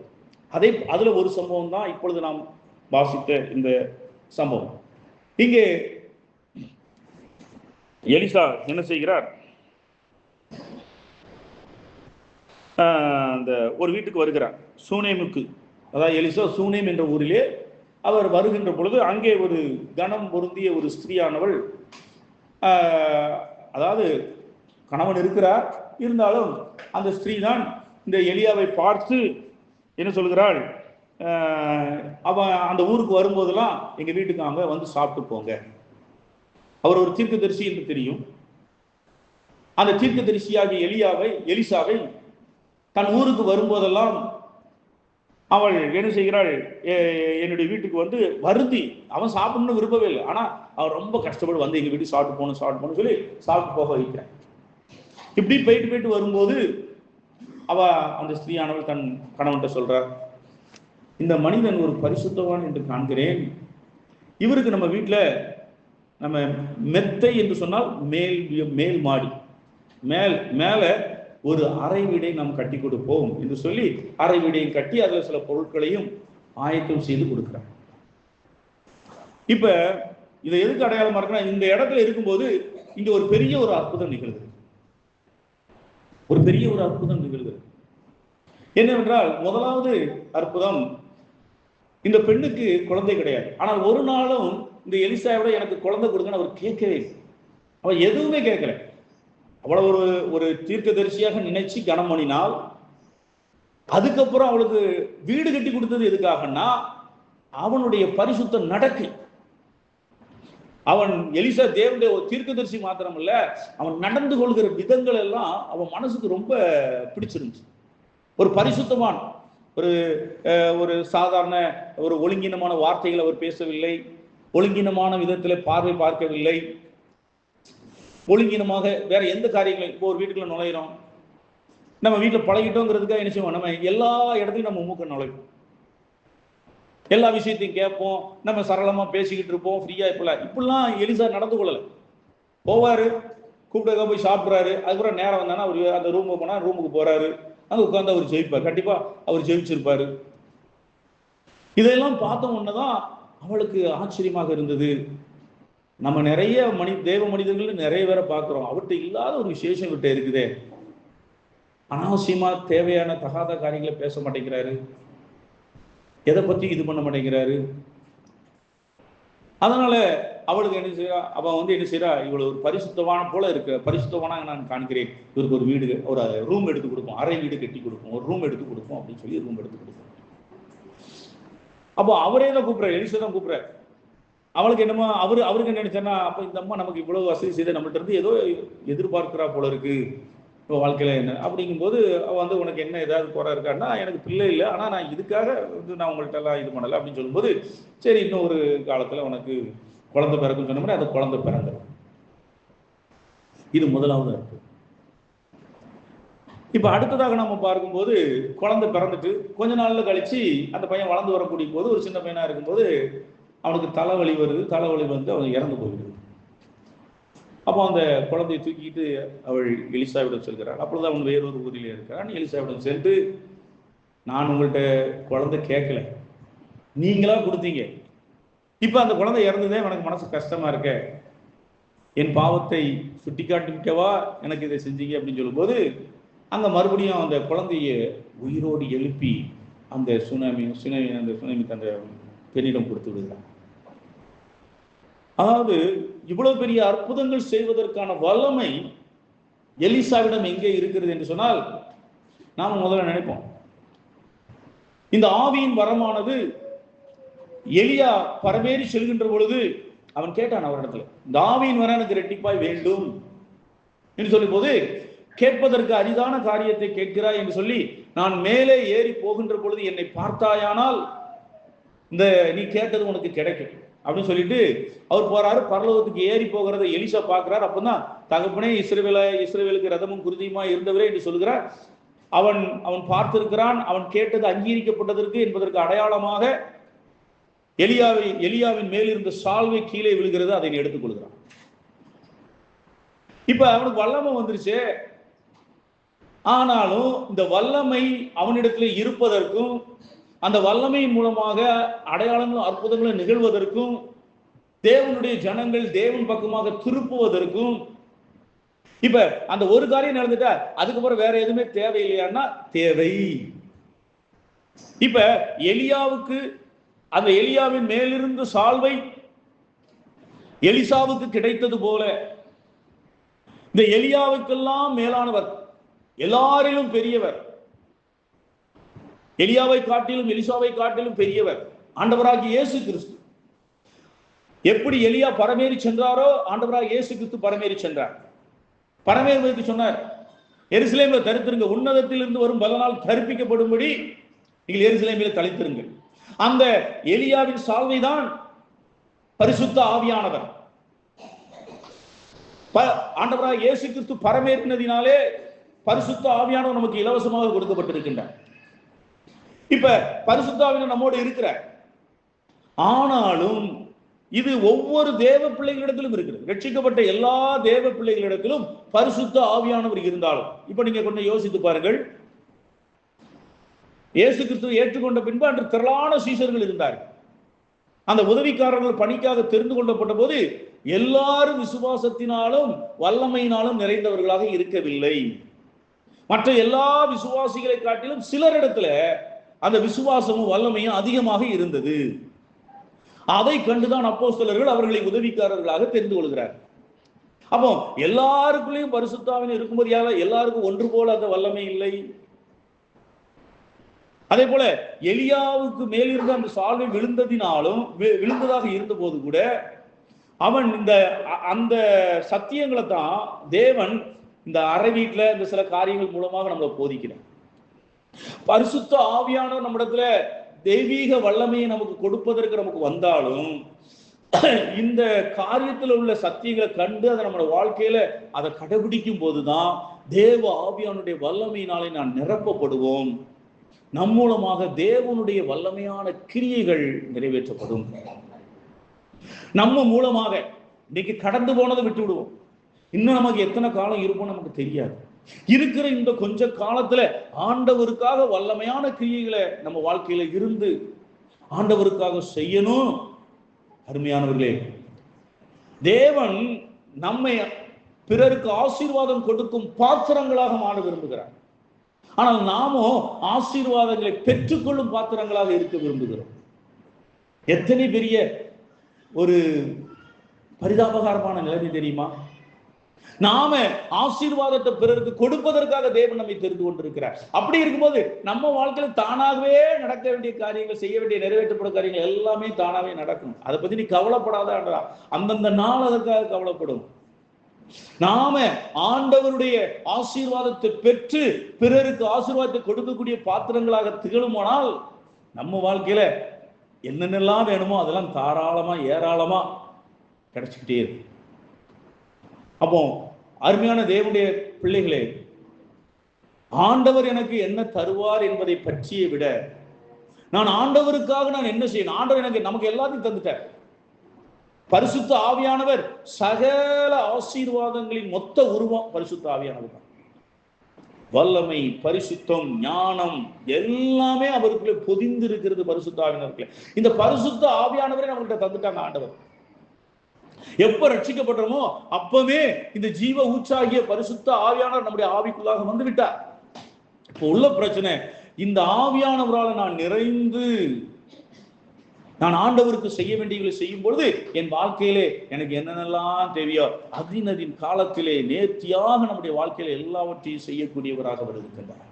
Speaker 1: அதுல ஒரு சம்பவம் தான் இப்பொழுது நாம் வாசித்த இந்த சம்பவம். இங்கே எலிசா என்ன செய்கிறார்? அந்த ஒரு வீட்டுக்கு வருகிறார், சூனேமுக்கு. அதாவது எலிசா சூனேம் என்ற ஊரிலே அவர் வருகின்ற பொழுது அங்கே ஒரு கனம் பொருந்திய ஒரு ஸ்திரீயானவள், அதாவது கணவன் இருக்கிறார், இருந்தாலும் அந்த ஸ்திரீ தான் இந்த எலியாவை பார்த்து என்ன சொல்கிறாள், அவன் அந்த ஊருக்கு வரும்போதெல்லாம் எங்க வீட்டுக்கு அவங்க வந்து சாப்பிட்டு போங்க. அவர் ஒரு தீர்க்கதரிசி என்று தெரியும். அந்த தீர்க்கதரிசியாகிய எலிசாவை தன் ஊருக்கு வரும்போதெல்லாம் அவள் என்ன செய்கிறாள், என்னுடைய வீட்டுக்கு வந்து வருந்தி, அவன் சாப்பிடணும்னு விரும்பவே இல்லை, ஆனா அவன் ரொம்ப கஷ்டப்பட்டு வந்து எங்க வீட்டுக்கு சாப்பிட்டு போகணும் சொல்லி சாப்பிட்டு போக வைக்கிறேன். இப்படி போயிட்டு வரும்போது அவ அந்த ஸ்திரீயானவள் தன் கணவன்கிட்ட சொல்றார், இந்த மனிதன் ஒரு பரிசுத்தவான் என்று காண்கிறேன். இவருக்கு நம்ம வீட்டுல நம்ம மெத்தை என்று சொன்னால் மேல் மாடி மேல ஒரு அறை வீடை நாம் கட்டி கொடுப்போம் என்று சொல்லி அறை வீடையும் கட்டி அதுல சில பொருட்களையும் ஆயத்தம் செய்து கொடுக்கிறார். இப்ப இதை எதுக்கு அடையாளமா இருக்குன்னா, இந்த இடத்துல இருக்கும்போது இங்க ஒரு பெரிய ஒரு அற்புதம் நிகழ்கிறது. என்னவென்றால், முதலாவது அற்புதம், இந்த பெண்ணுக்கு குழந்தை கிடையாது. ஆனால் ஒரு நாளும் இந்த எலிசாவோட எனக்கு குழந்தை கொடுங்கன்னு அவர் கேட்கவே இல்லை. அவன் எதுவுமே கேட்கல. அவ்வளவு ஒரு தீர்க்கதரிசியாக நினைச்சு கனம் பண்ணினால், அதுக்கப்புறம் அவளுக்கு வீடு கட்டி கொடுத்தது எதுக்காகனா அவனுடைய பரிசுத்த நடக்கை. அவன் எலிசா தேவனுடைய ஒரு தீர்க்கதரிசி மாத்திரம் இல்ல, அவன் நடந்து கொள்கிற விதங்கள் எல்லாம் அவன் மனசுக்கு ரொம்ப பிடிச்சிருந்துச்சு. ஒரு பரிசுத்தமான ஒரு சாதாரண ஒரு ஒழுங்கினமான வார்த்தைகள் அவர் பேசவில்லை, ஒழுங்கினமான விதத்தில் பார்வை பார்க்கவில்லை, ஒழுங்கினமாக வேற எந்த காரியங்களும். இப்போ ஒரு வீட்டுக்குள்ள நுழையிறோம், நம்ம வீட்டில் பழகிட்டோங்கிறதுக்காக என்ன செய்வோம், நம்ம எல்லா இடத்துலையும் நம்ம மூக்க நுழைவோம், எல்லா விஷயத்தையும் கேட்போம், நம்ம சரளமா பேசிக்கிட்டு இருப்போம், ஃப்ரீயா. இப்படிலாம் எலிசா நடந்து கொள்ளலை. போவாரு, கூப்பிட்டு போய் சாப்பிட்றாரு, அதுக்கப்புறம் நேரம் வந்தானா அவர் அந்த ரூமுக்கு போனா ரூமுக்கு போறாரு, அங்கே உட்காந்து அவர் ஜெயிப்பார். கண்டிப்பா அவர் ஜெயிச்சிருப்பாரு. இதெல்லாம் பார்த்த உடனேதான் அவளுக்கு ஆச்சரியமாக இருந்தது. நம்ம நிறைய தேவ மனிதர்கள் நிறைய பேரை பார்க்கிறோம், அவர்கிட்ட இல்லாத ஒரு விசேஷம் கிட்ட இருக்குதே. அனாவசியமா தேவையான தகாத காரியங்களை பேச மாட்டேங்கிறாரு, எதை பத்தி இது பண்ண மாட்டேங்கிறாரு. அதனால அவளுக்கு என்ன செய்யறா, அவன் வந்து என்ன செய்யறா, இவ்வளவு ஒரு பரிசுத்தவான போல இருக்கு, பரிசுத்தவான நான் காண்கிறேன், இவருக்கு ஒரு வீடு, ஒரு ரூம் எடுத்து கொடுப்போம், அறை வீடு கட்டி கொடுப்போம், ஒரு ரூம் எடுத்து கொடுப்போம் அப்படின்னு சொல்லி ரூம் எடுத்து கொடுப்போம். அப்போ அவரே தான் கூப்பிடுறாரு, எலிசா தான் கூப்பிடுறாரு. அவளுக்கு என்னமோ அவருக்கு என்ன நினைச்சா, அப்ப இந்த அம்மா நமக்கு இவ்வளவு வசதி செய்து நம்மள்ட்ட இருந்து ஏதோ எதிர்பார்க்கிறா போல இருக்கு இப்போ வாழ்க்கையில என்ன அப்படிங்கும்போது, அவ வந்து உனக்கு என்ன ஏதாவது குறை இருக்கான்னா, எனக்கு பிள்ளை இல்லை, ஆனா நான் இதுக்காக வந்து நான் உங்கள்கிட்ட எல்லாம் இது பண்ணலை அப்படின்னு சொல்லும்போது, சரி இன்னும் ஒரு காலத்துல உனக்கு குழந்தை பிறக்குன்னு சொன்ன மாதிரி அந்த குழந்தை பிறந்துடும். இது முதலாவது அர்த்தம். இப்ப அடுத்ததாக நம்ம பார்க்கும்போது, குழந்தை பிறந்துட்டு கொஞ்ச நாள்ல கழிச்சு அந்த பையன் வளர்ந்து வரக்கூடிய போது, ஒரு சின்ன பையனா இருக்கும்போது அவனுக்கு தலைவலி வருது, தலைவலி வந்து அவன் இறந்து போயிடுது. அப்போ அந்த குழந்தையை தூக்கிட்டு அவள் எலிசாவிடம் செல்கிறாள். அப்பொழுது அவன் வேறொரு ஊரில் இருக்கிறான். எலிசாவிடம் சென்று, நான் உங்கள்கிட்ட குழந்தை கேட்கல, நீங்களா கொடுத்தீங்க, இப்ப அந்த குழந்தை இறந்ததே எனக்கு மனசு கஷ்டமா இருக்க, என் பாவத்தை சுட்டி காட்டிக்கவா எனக்கு இதை செஞ்சீங்க அப்படின்னு சொல்லும்போது, அங்க மறுபடியும் அந்த குழந்தைய உயிரோடு எழுப்பி அந்த சுனாமிக்கு அந்த பெண்ணிடம் கொடுத்து விடுகிறான். அதாவது இவ்வளவு பெரிய அற்புதங்கள் செய்வதற்கான வல்லமை எலிசாவிடம் எங்கே இருக்கிறது என்று சொன்னால், நாம முதல்ல நினைப்போம், இந்த ஆவியின் வரமானது எலியா பரமேறி செல்கின்ற பொழுது அவன் கேட்டான் அவரிடத்துல, தாவீதின் வர எனக்கு ரெட்டிப்பாய் வேண்டும் என்று சொல்லும் போது, கேட்பதற்கு அரிதான காரியத்தை கேட்கிறாய் என்று சொல்லி, நான் மேலே ஏறி போகின்ற பொழுது என்னை பார்த்தாயானால் இந்த நீ கேட்டது உனக்கு கிடைக்கும் அப்படின்னு சொல்லிட்டு அவர் போறாரு. பரலோகத்துக்கு ஏறி போகிறத எலிசா பார்க்கிறார். அப்பதான் தகப்பனே இஸ்ரவேலுக்கு ரதமும் குருதியுமா இருந்தவரே என்று சொல்கிறார். அவன் பார்த்திருக்கிறான். அவன் கேட்டது அங்கீகரிக்கப்பட்டதற்கு என்பதற்கு அடையாளமாக எலியாவின் மேலிருந்த சால்வை கீழே விழுகிறது. அதை எடுத்துக் கொள்கிறான். இப்ப அவனுக்கு வல்லமை வந்துருச்சு. ஆனாலும் இந்த வல்லமை அவனிடத்துல இருப்பதற்கும் அந்த வல்லமையின் மூலமாக அடையாளங்களும் அற்புதங்களும் நிகழ்வதற்கும் தேவனுடைய ஜனங்கள் தேவன் பக்கமாக திருப்புவதற்கும் இப்ப அந்த ஒரு காரியம் நடந்துட்டா அதுக்கப்புறம் வேற எதுவுமே தேவையில்லையான்னா தேவை. இப்ப எலியாவுக்கு அந்த எலியாவின் மேலிருந்து சால்வை எலிசாவுக்கு கிடைத்தது போல இந்த எலியாவுக்கெல்லாம் மேலானவர், எல்லாரிலும் பெரியவர், எலியாவை காட்டிலும் எலிசாவை காட்டிலும் பெரியவர் ஆண்டவராகிய இயேசு கிறிஸ்து. எப்படி எலியா பரமேறி சென்றாரோ ஆண்டவராகிய இயேசு கிறிஸ்து பரமேறி சென்றார். பரமேறி சொன்னார், எருசலேமில் தரித்திருங்க, உன்னதத்திலிருந்து வரும் பலனால் கற்பிக்கப்படும்படி நீங்கள் எருசலேமில் தளித்திருங்கள். அந்த எலியாவின் சால்வைதான் பரிசுத்த ஆவியானவர். ஆண்டவராகிய இயேசு கிறிஸ்து பரமேறினதினாலே பரிசுத்த ஆவியானவர் நமக்கு இலவசமாக கொடுக்கப்பட்டிருக்கின்றார். இப்ப பரிசுத்த ஆவியானவர் நம்மோடு இருக்கிறார். ஆனாலும் இது ஒவ்வொரு தேவ பிள்ளைகளிடத்திலும் இருக்கிறது. ரட்சிக்கப்பட்ட எல்லா தேவ பிள்ளைகளிடத்திலும் பரிசுத்த ஆவியானவர் இருந்தாலும், இப்ப நீங்க கொஞ்சம் யோசித்து பாருங்கள். இயேசு கிறிஸ்துவை ஏற்றுக்கொண்ட பின்பு அன்று திரளான சீஷர்கள் இருந்தார்கள். அந்த உதவிக்காரர்கள் பணிக்காக தெரிந்து கொள்ளப்பட்ட போது எல்லாரும் விசுவாசத்தினாலும் வல்லமையினாலும் நிறைந்தவர்களாக இருக்கவில்லை. மற்ற எல்லா விசுவாசிகளை காட்டிலும் சிலரிடத்துல அந்த விசுவாசமும் வல்லமையும் அதிகமாக இருந்தது. அதை கண்டுதான் அப்போஸ்தலர்கள் அவர்களை உதவிக்காரர்களாக தெரிந்து கொள்கிறார். அப்போ எல்லாருக்குள்ளேயும் பரிசுத்த ஆவியானவர் இருக்கும்போது எல்லாருக்கும் ஒன்று போல அந்த வல்லமை இல்லை. அதே போல எலியாவுக்கு மேலிருந்து அந்த சால்வை விழுந்ததாக இருந்த போது கூட அவன் அந்த சத்தியங்களை தான் தேவன் இந்த அறை வீட்டுல இந்த சில காரியங்கள் மூலமாக நம்மளை போதிக்கிறார். பரிசுத்த ஆவியானவர் நம்மிடத்துல தெய்வீக வல்லமையை நமக்கு கொடுப்பதற்கு நமக்கு வந்தாலும் இந்த காரியத்தில் உள்ள சத்தியங்களை கண்டு அதை நம்ம வாழ்க்கையில அதை கடைபிடிக்கும் போதுதான் தேவ ஆவியானுடைய வல்லமையினாலே நான் நிரப்பப்படுவோம். நம் மூலமாக தேவனுடைய வல்லமையான கிரியைகள் நிறைவேற்றப்படும். நம்ம மூலமாக இன்னைக்கு கடந்து போனதை விட்டு விடுவோம். இன்னும் நமக்கு எத்தனை காலம் இருப்போம் நமக்கு தெரியாது. இருக்கிற இந்த கொஞ்ச காலத்துல ஆண்டவருக்காக வல்லமையான கிரியைகளை நம்ம வாழ்க்கையில இருந்து ஆண்டவருக்காக செய்யணும். அருமையானவர்களே, தேவன் நம்மை பிறருக்கு ஆசீர்வாதம் கொடுக்கும் பாத்திரங்களாக மாற விரும்புகிறார். ஆனால் நாமோ ஆசீர்வாதங்களை பெற்றுக்கொள்ளும் பாத்திரங்களாக இருக்க விரும்புகிறோம். எத்தனை பெரிய ஒரு பரிதாபகரமான நிலைமை தெரியுமா? நாம ஆசீர்வாதத்தை பிறருக்கு கொடுப்பதற்காக தேவன் நம்மை தெரிந்து கொண்டிருக்கிறார். அப்படி இருக்கும்போது நம்ம வாழ்க்கையில தானாகவே நடக்க வேண்டிய காரியங்கள், செய்ய வேண்டிய நிறைவேற்றப்படும் காரியங்கள் எல்லாமே தானாகவே நடக்கும். அதை பத்தி நீ கவலைப்படாத. அந்தந்த நாள் அதற்காக கவலைப்படும். நாம ஆண்டவருடைய ஆசீர்வாதத்தை பெற்று பிறருக்கு ஆசீர்வாதத்தை கொடுக்கக்கூடிய பாத்திரங்களாக திகழுமானால் நம்ம வாழ்க்கையில என்னென்னலாம் வேணுமோ அதெல்லாம் தாராளமா ஏராளமா கிடைச்சுக்கிட்டே இருக்கு. அப்போ அருமையான தேவனுடைய பிள்ளைகளே, ஆண்டவர் எனக்கு என்ன தருவார் என்பதை பற்றிய விட நான் ஆண்டவருக்காக நான் என்ன செய்யணும்? ஆண்டவர் நமக்கு எல்லாத்தையும் தந்துட்டார். பரிசுத்த ஆவியானவர் சகல ஆசீர்வாதங்களின் மொத்த உருவம் பரிசுத்த ஆவியானவர் தான். வல்லமை, பரிசுத்தம், ஞானம் எல்லாமே அவருக்குள்ளே பொதிந்து இருக்கிறது. பரிசுத்த ஆவியானவர்களே, இந்த பரிசுத்த ஆவியானவரை நம்மகிட்ட தந்துட்டாங்க ஆண்டவர். எப்ப ரட்சிக்கப்பட்டோமோ அப்பவே இந்த ஜீவ ஊச்சாகிய பரிசுத்த ஆவியானவர் நம்முடைய ஆவிக்குள்ளாக வந்து விட்டார். இப்போ உள்ள பிரச்சனை, இந்த ஆவியானவரால் நான் நிறைந்து நான் ஆண்டவருக்கு செய்ய வேண்டியவர்களை செய்யும் பொழுது என் வாழ்க்கையிலே எனக்கு என்னென்னலாம் தேவையோ அதின் காலத்திலே நேர்த்தியாக நம்முடைய வாழ்க்கையில எல்லாவற்றையும் செய்யக்கூடியவராக அவர் இருக்கின்றார்.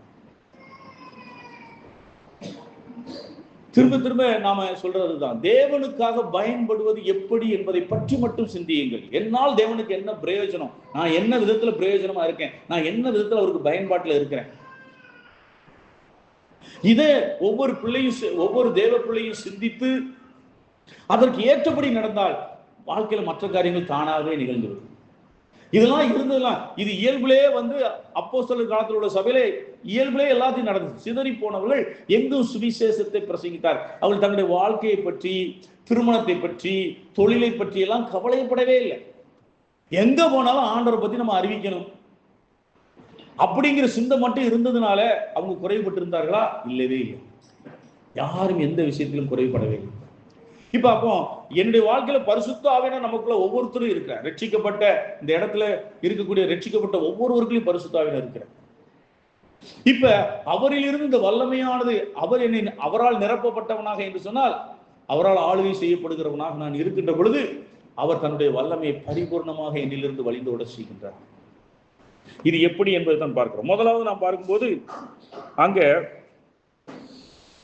Speaker 1: திரும்ப திரும்ப நாம சொல்றதுதான், தேவனுக்காக பயன்படுவது எப்படி என்பதை பற்றி மட்டும் சிந்தியுங்கள். என்னால் தேவனுக்கு என்ன பிரயோஜனம், நான் என்ன விதத்துல பிரயோஜனமா இருக்கேன், நான் என்ன விதத்துல அவருக்கு பயன்பாட்டுல இருக்கிறேன். இதை ஒவ்வொரு பிள்ளையும், ஒவ்வொரு தேவ பிள்ளையும் சிந்தித்து அதற்கு ஏற்றபடி நடந்தால் வாழ்க்கையில மற்ற காரியங்கள் தானாகவே நிகழ்ந்துவிடும். இதெல்லாம் இருந்ததுலாம் இது இயல்பிலே அப்போஸ்தலர் காலத்தில் உள்ள சபையிலே இயல்பிலே எல்லாத்தையும் நடந்தது. சிதறி போனவர்கள் எங்கும் சுவிசேஷத்தை பிரசங்கித்தார். அவர்கள் தங்களுடைய வாழ்க்கையை பற்றி, திருமணத்தை பற்றி, தொழிலை பற்றி எல்லாம் கவலைப்படவே இல்லை. எங்க போனாலும் ஆண்டவரை பத்தி நம்ம அறிவிக்கணும் அப்படிங்கிற சிந்தை மட்டும் இருந்ததுனால அவங்க குறைவுபட்டு இருந்தார்களா? இல்லவே இல்லை. யாரும் எந்த விஷயத்திலும் குறைவுபடவே இல்லை. இப்ப அப்போ என்னுடைய வாழ்க்கையில பரிசுத்த ஆவியானவர் நமக்குள்ள ஒவ்வொருத்தரும் இருக்கிறார். ரட்சிக்கப்பட்ட இந்த இடத்துல இருக்கக்கூடிய ரட்சிக்கப்பட்ட ஒவ்வொருவருக்கும் பரிசுத்த ஆவியானவர் இருக்கிறார். இப்ப அவரிலிருந்து இந்த வல்லமையானது, அவரால் நிரப்பப்பட்டவனாக என்று சொன்னால், அவரால் ஆளுகை செய்யப்படுகிறவனாக நான் இருக்கின்ற பொழுது அவர் தன்னுடைய வல்லமையை பரிபூர்ணமாக என்னிலிருந்து வழிந்தோட செய்கின்றார். இது எப்படி என்பதை தான் பார்க்கிறோம். முதலாவது நாம் பார்க்கும்போது அங்க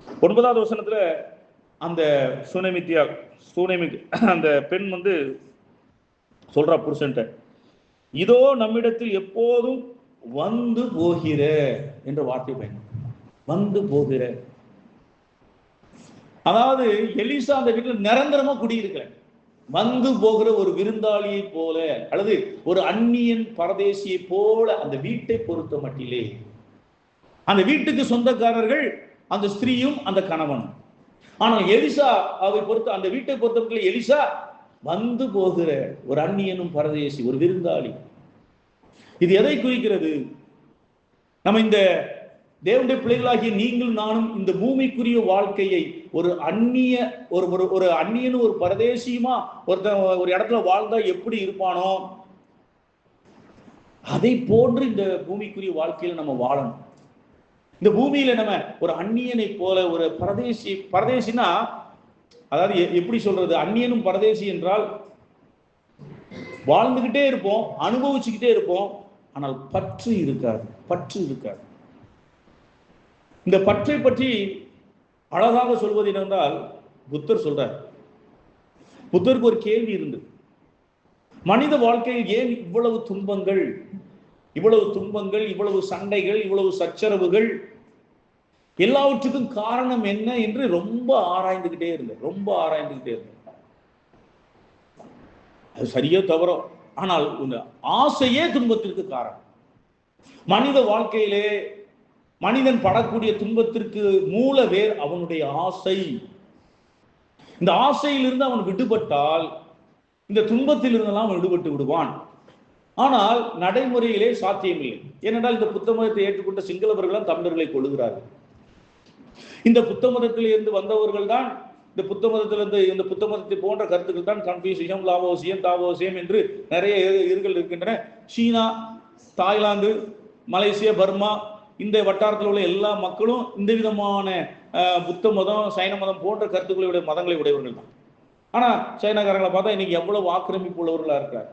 Speaker 1: 9வது வசனத்துல அந்த அந்த பெண் சொல்றா புருஷன்ட்ட, இதோ நம்மிடத்தில் எப்போதும் வந்து போகிற என்ற வார்த்தை பயன்படுத்த, வந்து போகிற. அதாவது எலிசா அந்த வீட்டில் நிரந்தரமா குடியிருக்கிற, வந்து போகிற ஒரு விருந்தாளியை போல அல்லது ஒரு அந்நியன் பரதேசியை போல அந்த வீட்டை பொறுத்த மட்டிலே, அந்த வீட்டுக்கு சொந்தக்காரர்கள் அந்த ஸ்திரீயும் அந்த கணவனும். ஆனால் எலிசா அந்த வீட்டை பொறுத்த எலிசா வந்து போகிற ஒரு அந்நியனும் பரதேசி, ஒரு விருந்தாளி. இது எதை குறிக்கிறது? நம்ம இந்த தேவனுடைய பிள்ளைகளாகிய நீங்கள் நானும் இந்த பூமிக்குரிய வாழ்க்கையை ஒரு அந்நியனும் ஒரு பரதேசியுமா ஒரு இடத்துல வாழ்ந்தா எப்படி இருப்பானோ அதை போன்று இந்த பூமிக்குரிய வாழ்க்கையில நம்ம வாழணும். இந்த பூமியில நம்ம ஒரு அந்நியனை போல ஒரு பரதேசினா, அதாவது எப்படி சொல்றது, அந்நியனும் பரதேசி என்றால் வாழ்ந்துகிட்டே இருப்போம், அனுபவிச்சுக்கிட்டே இருப்போம், ஆனால் பற்று இருக்காது. இந்த பற்றை பற்றி அழகாக சொல்வது என்னவென்றால், புத்தர் சொல்றார். புத்தருக்கு ஒரு கேள்வி இருந்தது, மனித வாழ்க்கையில் ஏன் இவ்வளவு துன்பங்கள், இவ்வளவு சண்டைகள், இவ்வளவு சச்சரவுகள், எல்லாவற்றுக்கும் காரணம் என்ன என்று ரொம்ப ஆராய்ந்துகிட்டே இருந்தேன். அது சரியோ தவறோ, ஆனால் ஆசையே துன்பத்திற்கு காரணம். மனித வாழ்க்கையிலே மனிதன் படக்கூடிய துன்பத்திற்கு மூல வேர் அவனுடைய ஆசை. இந்த ஆசையிலிருந்து அவன் விடுபட்டால் இந்த துன்பத்தில் இருந்தெல்லாம் அவன் விடுபட்டு விடுவான். ஆனால் நடைமுறையிலே சாத்தியமில்லை. ஏனென்றால் இந்த புத்த மதத்தை ஏற்றுக்கொண்ட சிங்களவர்கள் தமிழர்களை கொள்ளுகிறார்கள். இந்த புத்த மதத்தில் இருந்து வந்தவர்கள் தான் இந்த புத்த மதத்தை போன்ற கருத்துக்கள் தான் கன்ஃபியூசியம், லாவோசியம், தாவோசியம் என்று நிறைய இதுகள் இருக்கின்றன. சீனா, தாய்லாந்து, மலேசியா, பர்மா இந்த வட்டாரத்தில் உள்ள எல்லா மக்களும் இந்த விதமான புத்த மதம், சைன மதம் போன்ற கருத்துக்களுடைய மதங்களை உடையவர்கள் தான். ஆனா சைனாக்காரங்களை பார்த்தா இன்னைக்கு எவ்வளவு ஆக்கிரமிப்பு உள்ளவர்களா இருக்கார்.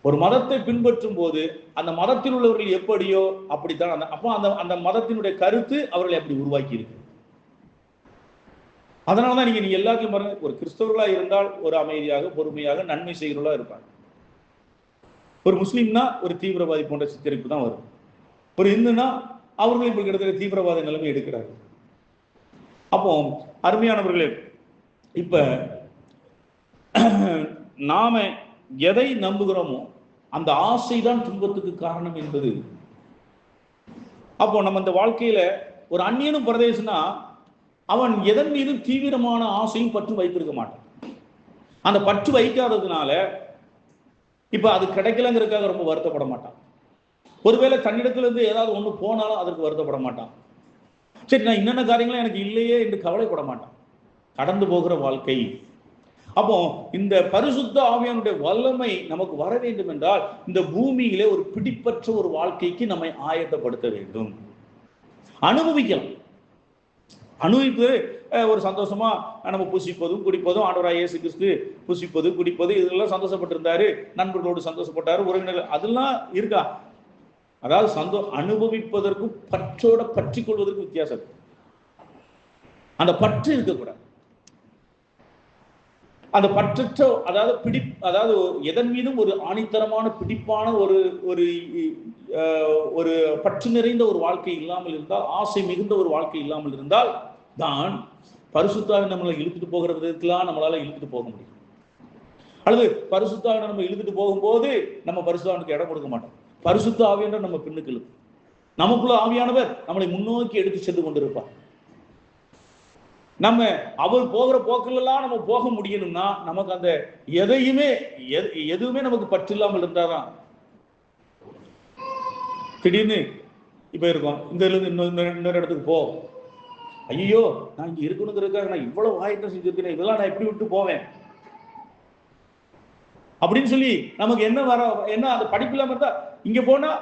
Speaker 1: ஒரு மதத்தை பின்பற்றும் போது அந்த மதத்தில் உள்ளவர்கள் எப்படியோ அப்படித்தான் அப்போ அந்த மதத்தினுடைய கருத்து அவர்களை அப்படி உருவாக்கி இருக்கு. அதனாலதான் நீங்க எல்லாத்தையும் பாருங்க, ஒரு கிறிஸ்தவர்களா இருந்தால் ஒரு அமைதியாக, பொறுமையாக, நன்மை செய்கிறவர்களா இருப்பாங்க. ஒரு முஸ்லீம்னா ஒரு தீவிரவாதி போன்ற சித்தரிப்பு தான் வரும். ஒரு இந்துனா அவர்களும் இப்ப கிட்டத்தட்ட தீவிரவாத நிலைமை எடுக்கிறார்கள். அப்போ அருமையானவர்களே, இப்ப நாம எதை நம்புகிறோமோ அந்த ஆசைதான் துன்பத்துக்கு காரணம் என்பது. அப்போ நம்ம இந்த வாழ்க்கையில ஒரு அந்நியனும் பரதேசனா அவன் எதன் மீதும் தீவிரமான ஆசையும் பற்று வைத்திருக்க மாட்டான். அந்த பற்று வைக்காததுனால இப்ப அது கிடைக்கலங்கிறதுக்காக ரொம்ப வருத்தப்பட மாட்டான். ஒருவேளை தன்னிடத்துல இருந்து ஏதாவது ஒண்ணு போனாலும் அதற்கு வருத்தப்பட மாட்டான். சரி, நான் என்னென்ன காரியங்களும் எனக்கு இல்லையே என்று கவலைப்பட மாட்டான். கடந்து போகிற வாழ்க்கை. அப்போ இந்த பரிசுத்த ஆவியானுடைய வல்லமை நமக்கு வர வேண்டும் என்றால் இந்த பூமியிலே ஒரு பிடிப்பற்ற ஒரு வாழ்க்கைக்கு நம்மை ஆயத்தப்படுத்த வேண்டும். அனுபவிக்கலாம். அனுபவிப்பு ஒரு சந்தோஷமா நம்ம புசிப்பதும் குடிப்பதும், ஆண்டவராகிய இயேசு கிறிஸ்து புசிப்பது குடிப்பது இதெல்லாம் சந்தோஷப்பட்டு இருந்தாரு, நண்பர்களோடு சந்தோஷப்பட்டாரு, உறவினர்கள் அதெல்லாம் இருக்கா. அதாவது அனுபவிப்பதற்கும் பற்றோட பற்றி கொள்வதற்கும் வித்தியாசம். அந்த பற்று இருக்கக்கூடாது. அந்த பற்றற்ற, அதாவது எதன் மீதும் ஒரு ஆணித்தரமான பிடிப்பான ஒரு ஒரு ஒரு பற்று நிறைந்த ஒரு வாழ்க்கை இல்லாமல் இருந்தால், ஆசை மிகுந்த ஒரு வாழ்க்கை இல்லாமல் இருந்தால் தான் பரிசுத்தாவை நம்மளை இழுத்துட்டு போகிற விதத்திலாம் நம்மளால இழுத்துட்டு போக முடியும். அல்லது பரிசுத்தாவை நம்ம இழுத்துட்டு போகும்போது நம்ம பரிசுத்தாவனுக்கு இடம் கொடுக்க மாட்டோம். பரிசுத்த ஆவியான நம்ம பின்னுக்கு இழுக்கும். நமக்குள்ள ஆவியானவர் நம்மளை முன்னோக்கி எடுத்து சென்று கொண்டிருப்பார். நம்ம அவர் போகிற போக்கிலெல்லாம் நம்ம போக முடியணும்னா நமக்கு அந்த எதுவுமே நமக்கு பற்று இல்லாமல் இருந்தாதான். திடீர்னு இப்ப இருக்கோம், இந்த இன்னொரு இடத்துக்கு போ, ஐயோ நான் இங்க இருக்கணுங்கிறதுக்காக நான் இவ்வளவு ஆயத்தம் செஞ்சிருக்கிறேன், இதெல்லாம் நான் எப்படி விட்டு போவேன் அப்படின்னு சொல்லி நமக்கு என்ன அந்த படிப்பு இல்லாம இருந்தா, இங்க போனா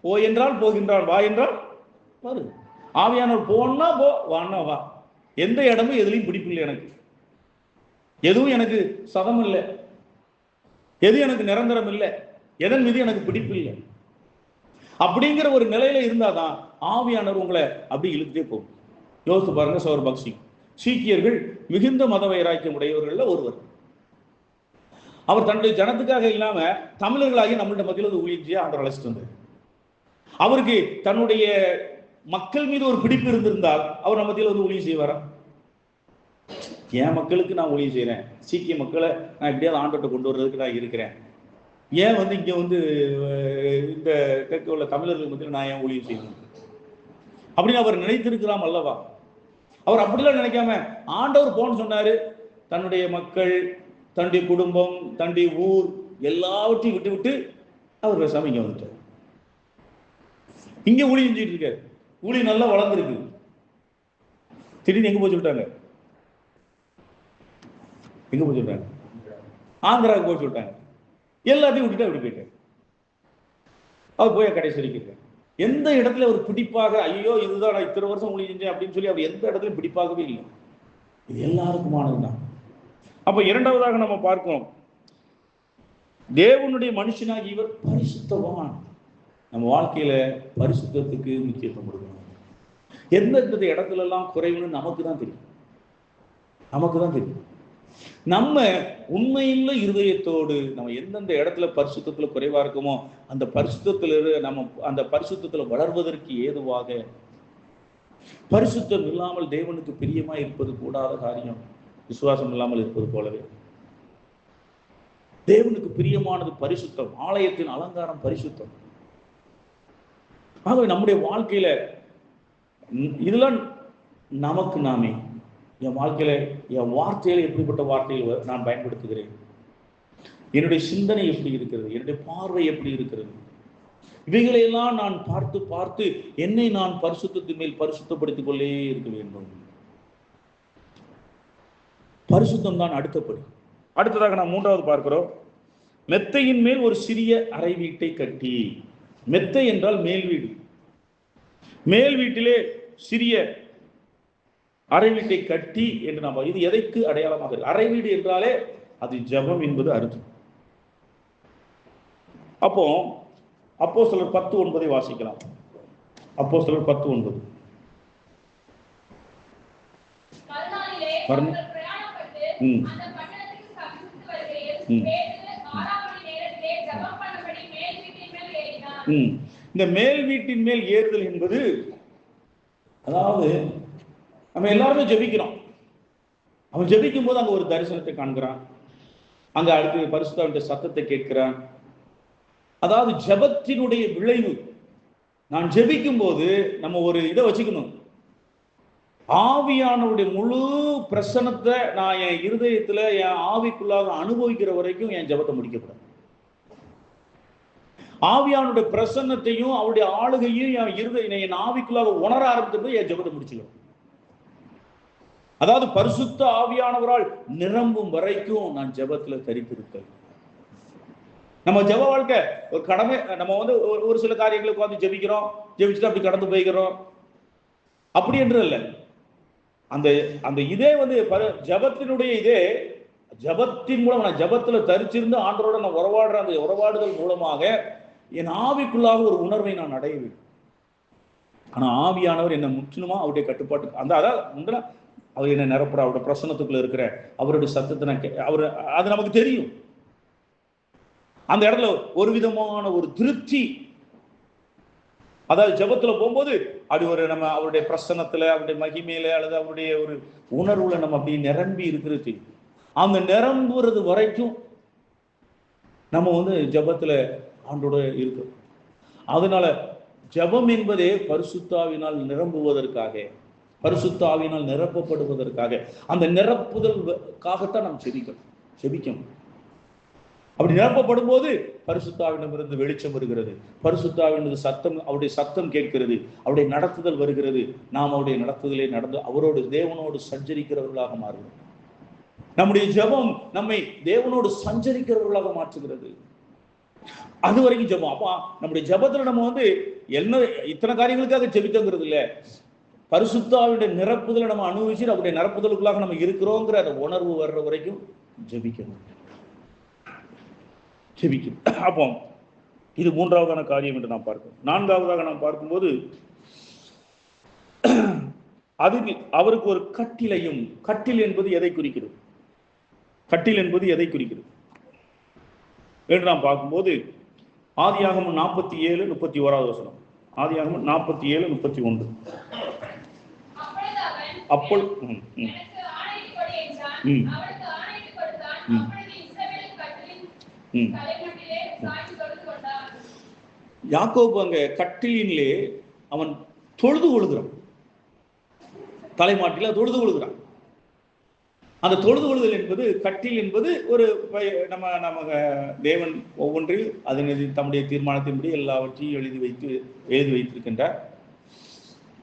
Speaker 1: போ என்றால் போகின்றான், வா என்றால் பாரு. ஆவியானவர் போனா போ, வான்னா வா. எந்த இடமும் எதுலையும் பிடிப்பு இல்லை எனக்கு, எதுவும் எனக்கு சதம் இல்லை, எது எனக்கு நிரந்தரம் இல்லை, எதன் மீது எனக்கு பிடிப்பு இல்லை. அப்படிங்கிற ஒரு நிலையில இருந்தாதான் ஆவியானவர் உங்களை அப்படி இழுத்தே போகும். யோசித்து பாருங்க சௌர் பக்சி, சீக்கியர்கள் மிகுந்த மத வைராக்கியம் உடையவர்கள் ஒருவர். அவர் தன்னுடைய ஜனத்துக்காக இல்லாம தமிழர்களாகி நம்மளுடைய மத்தியில் ஊழியர்ச்சியை ஆண்டவர் அழைச்சிட்டு வந்தார். அவருக்கு தன்னுடைய மக்கள் மீது ஒரு பிடிப்பு இருந்திருந்தால் அவர் நம்ம மத்தியில் ஊழியம் செய்வாரா? என் மக்களுக்கு நான் ஊழியம் செய்யறேன், சீக்கிய மக்களை நான் எப்படியாவது ஆண்டவர்கிட்ட கொண்டு வர்றதுக்கு நான் இருக்கிறேன், ஏன் இங்க இந்த தெற்கு உள்ள தமிழர்கள் மத்தியில் நான் ஏன் ஊழியம் செய்யணும் அப்படின்னு அவர் நினைத்திருக்கிறாம் அல்லவா? அவர் அப்படிலாம் நினைக்காம ஆண்டவர் போன்னு சொன்னாரு, தன்னுடைய மக்கள், தன்னுடைய குடும்பம், தன்னுடைய ஊர் எல்லாவற்றையும் விட்டு விட்டு அவர் பேசாம இங்க வந்துட்டார். இங்க ஊழியம் செஞ்சுட்டு இருக்காரு, ஊழி நல்லா வளர்ந்துருக்கு. திடீர்னு எங்க போய் சொல்லிட்டாங்க, எங்க போய் சொல்லிட்டாங்க, ஆந்திராவுக்கு போய் சொல்லிட்டாங்க. எல்லாத்தையும் விட்டுட்டு அப்படி போயிட்டாரு. அவர் போய் கடைசி வரைக்கும் எந்த இடத்துல ஒரு பிடிப்பாக, ஐயோ இதுதான் நான் இத்தனை வருஷம் ஊழியம் செஞ்சேன் அப்படின்னு சொல்லி அவர் எந்த இடத்துலையும் பிடிப்பாகவே இல்லை. இது எல்லாருக்குமானதுதான். அப்ப இரண்டாவதாக நம்ம பார்க்கிறோம், தேவனுடைய மனுஷனாகி இவர் பரிசுத்தவான். நம்ம வாழ்க்கையில பரிசுத்தத்துக்கு முக்கியத்துவம் கொடுக்கணும். எந்தெந்த இடத்துல எல்லாம் குறைவுன்னு நமக்கு தான் தெரியும். நம்ம உண்மையுள்ள இருதயத்தோடு நம்ம எந்தெந்த இடத்துல பரிசுத்தத்துல குறைவா இருக்குமோ அந்த பரிசுத்தத்துல வளர்வதற்கு ஏதுவாக, பரிசுத்தம் இல்லாமல் தேவனுக்கு பிரியமா இருப்பது கூடாத காரியம். விசுவாசம் இல்லாமல் இருப்பது போலவே தேவனுக்கு பிரியமானது பரிசுத்தம். ஆலயத்தின் அலங்காரம் பரிசுத்தம். ஆகவே நம்முடைய வாழ்க்கையில இதெல்லாம் நமக்கு நாமே, என் வாழ்க்கையில என் வார்த்தையில எப்படிப்பட்ட வார்த்தைகள் நான் பயன்படுத்துகிறேன், என்னுடைய சிந்தனை எப்படி இருக்கிறது, என்னுடைய பார்வை எப்படி இருக்கிறது, இவைகளையெல்லாம் நான் பார்த்து பார்த்து என்னை நான் பரிசுத்தத்தின் மேல் பரிசுத்தப்படுத்திக் கொள்ளே இருக்க வேண்டும். பரிசுத்தம் தான் அடுத்தபடி. அடுத்ததாக நாம் மூன்றாவது பார்க்கிறோம், மெத்தையின் மேல் ஒரு சிறிய அறை வீட்டை கட்டி. மெத்தை என்றால் மேல் வீடு. மேல் வீட்டிலே சிறிய அறை வீட்டை கட்டி என்று நாம், இது எதைக்கு அடையாளமாக இருக்கு? அறை வீடு என்றாலே அது ஜெபம் என்பது அர்த்தம். அப்போ அப்போஸ்தலர் 10:9 வாசிக்கலாம். அப்போஸ்தலர் 10:9. இந்த மேல் வீட்டின் மேல் ஏறுதல் என்பது, அதாவது நம்ம எல்லாருமே ஜெபிக்கிறோம். அவன் ஜெபிக்கும் போது அங்க ஒரு தரிசனத்தை காண்கிறான், அங்க அடுத்து பரிசுத்தருடைய சத்தத்தை கேட்கிறான். அதாவது ஜெபத்தினுடைய விளைவு. நான் ஜெபிக்கும் போது நம்ம ஒரு இதை வச்சுக்கணும், ஆவியானவருடைய முழு பிரசனத்தை நான் என் இருதயத்துல என் ஆவிக்குள்ளாக அனுபவிக்கிற வரைக்கும் என் ஜெபத்தை முடிக்கப்படும். ஆவியானுடைய பிரசன்னத்தையும் அவருடைய ஆளுகையும் என் ஆவிக்குள்ளாக உணர ஆரம்பித்தது என் ஜெபத்தை முடிச்சுக்கணும். அதாவது பரிசுத்த ஆவியானவரால் நிரம்பும் வரைக்கும் நான் ஜெபத்துல தரித்திருக்கேன். நம்ம ஜெப வாழ்க்கை ஒரு கடமை. நம்ம ஒரு சில காரியங்களுக்கு வந்து ஜெபிக்கிறோம், ஜெபிச்சுட்டு அப்படி கடந்து போய்கிறோம், அப்படி என்று இல்லை. அந்த இதே ஜெபத்தினுடைய இதே ஜெபத்தின் மூலம் நான் ஜெபத்துல தரிச்சிருந்து ஆண்டவரோட நான் உறவாடுற அந்த உறவாடுதல் மூலமாக என் ஆவிக்குள்ளாக ஒரு உணர்வை நான் அடைவேன். ஆனா ஆவியானவர் என்னை முற்றிலுமா அவருடைய கட்டுப்பாட்டு, அதாவது அவர் என்ன நிரப்புற, அவருடைய பிரசன்னத்துக்குள்ள இருக்கிற அவருடைய சத்தத்தை அவர் அது நமக்கு தெரியும். அந்த இடத்துல ஒரு விதமான ஒரு திருப்தி, அதாவது ஜெபத்துல போகும்போது அப்படி ஒரு நம்ம அவருடைய பிரசன்னத்துல, அவருடைய மகிமையில அல்லது அவருடைய ஒரு உணர்வுல நம்ம அப்படி நிரம்பி இருக்கிறது. அந்த நிரம்புறது வரைக்கும் நம்ம ஜெபத்துல ஆண்டோட இருக்கிறோம். அதனால ஜெபம் என்பதே பரிசுத்த ஆவியினால் நிரம்புவதற்காக, பரிசுத்த ஆவியினால் நிரப்பப்படுவதற்காக, அந்த நிரப்புதலுக்காகத்தான் நாம் செபிக்கணும். அப்படி நிரப்பப்படும் போது பரிசுத்த ஆவியிடமிருந்து வெளிச்சம் வருகிறது, பரிசுத்த ஆவியினது சத்தம், அவருடைய சத்தம் கேட்கிறது, அவருடைய நடத்துதல் வருகிறது. நாம் அவருடைய நடத்துதலை நடந்து அவரோடு தேவனோடு சஞ்சரிக்கிறவர்களாக மாறுகிறோம். நம்முடைய ஜெபம் நம்மை தேவனோடு சஞ்சரிக்கிறவர்களாக மாற்றுகிறது. அது வரைக்கும் ஜெபம். அப்ப நம்முடைய ஜெபத்துல நம்ம என்ன இத்தனை காரியங்களுக்காக ஜெபித்தங்கிறது இல்ல, பரிசுத்த ஆவியுடைய நிரப்புதலை நம்ம அனுபவிச்சு அவருடைய நிரப்புதலுக்குள்ளாக நம்ம இருக்கிறோங்கிற அந்த உணர்வு வர்ற வரைக்கும் ஜெபிக்கணும். அப்போ இது மூன்றாவதான காரியம் என்று நாம் பார்க்கிறோம். நான்காவதாக நாம் பார்க்கும்போது அது அவருக்கு ஒரு கட்டிலையும், கட்டில் என்பது எதை குறிக்கிறது, கட்டில் என்பது எதை குறிக்கிறது என்று நாம் பார்க்கும்போது ஆதியாகமம் 47:31. ஆதியாகமம் 47:31. அப்பொழுது யாக்கோபு அங்க கட்டிலிலே அவன் தொழுது கொள்கிறான், தலைமாட்டில தொழுது கொள்கிறான். அந்த தொழுது கொள்ளுதல் என்பது, கட்டில் என்பது ஒரு நம்ம தேவன் ஒவ்வொன்றில் அதனது தம்முடைய தீர்மானத்தின்படி எல்லாவற்றையும் எழுதி வைத்திருக்கின்றார்.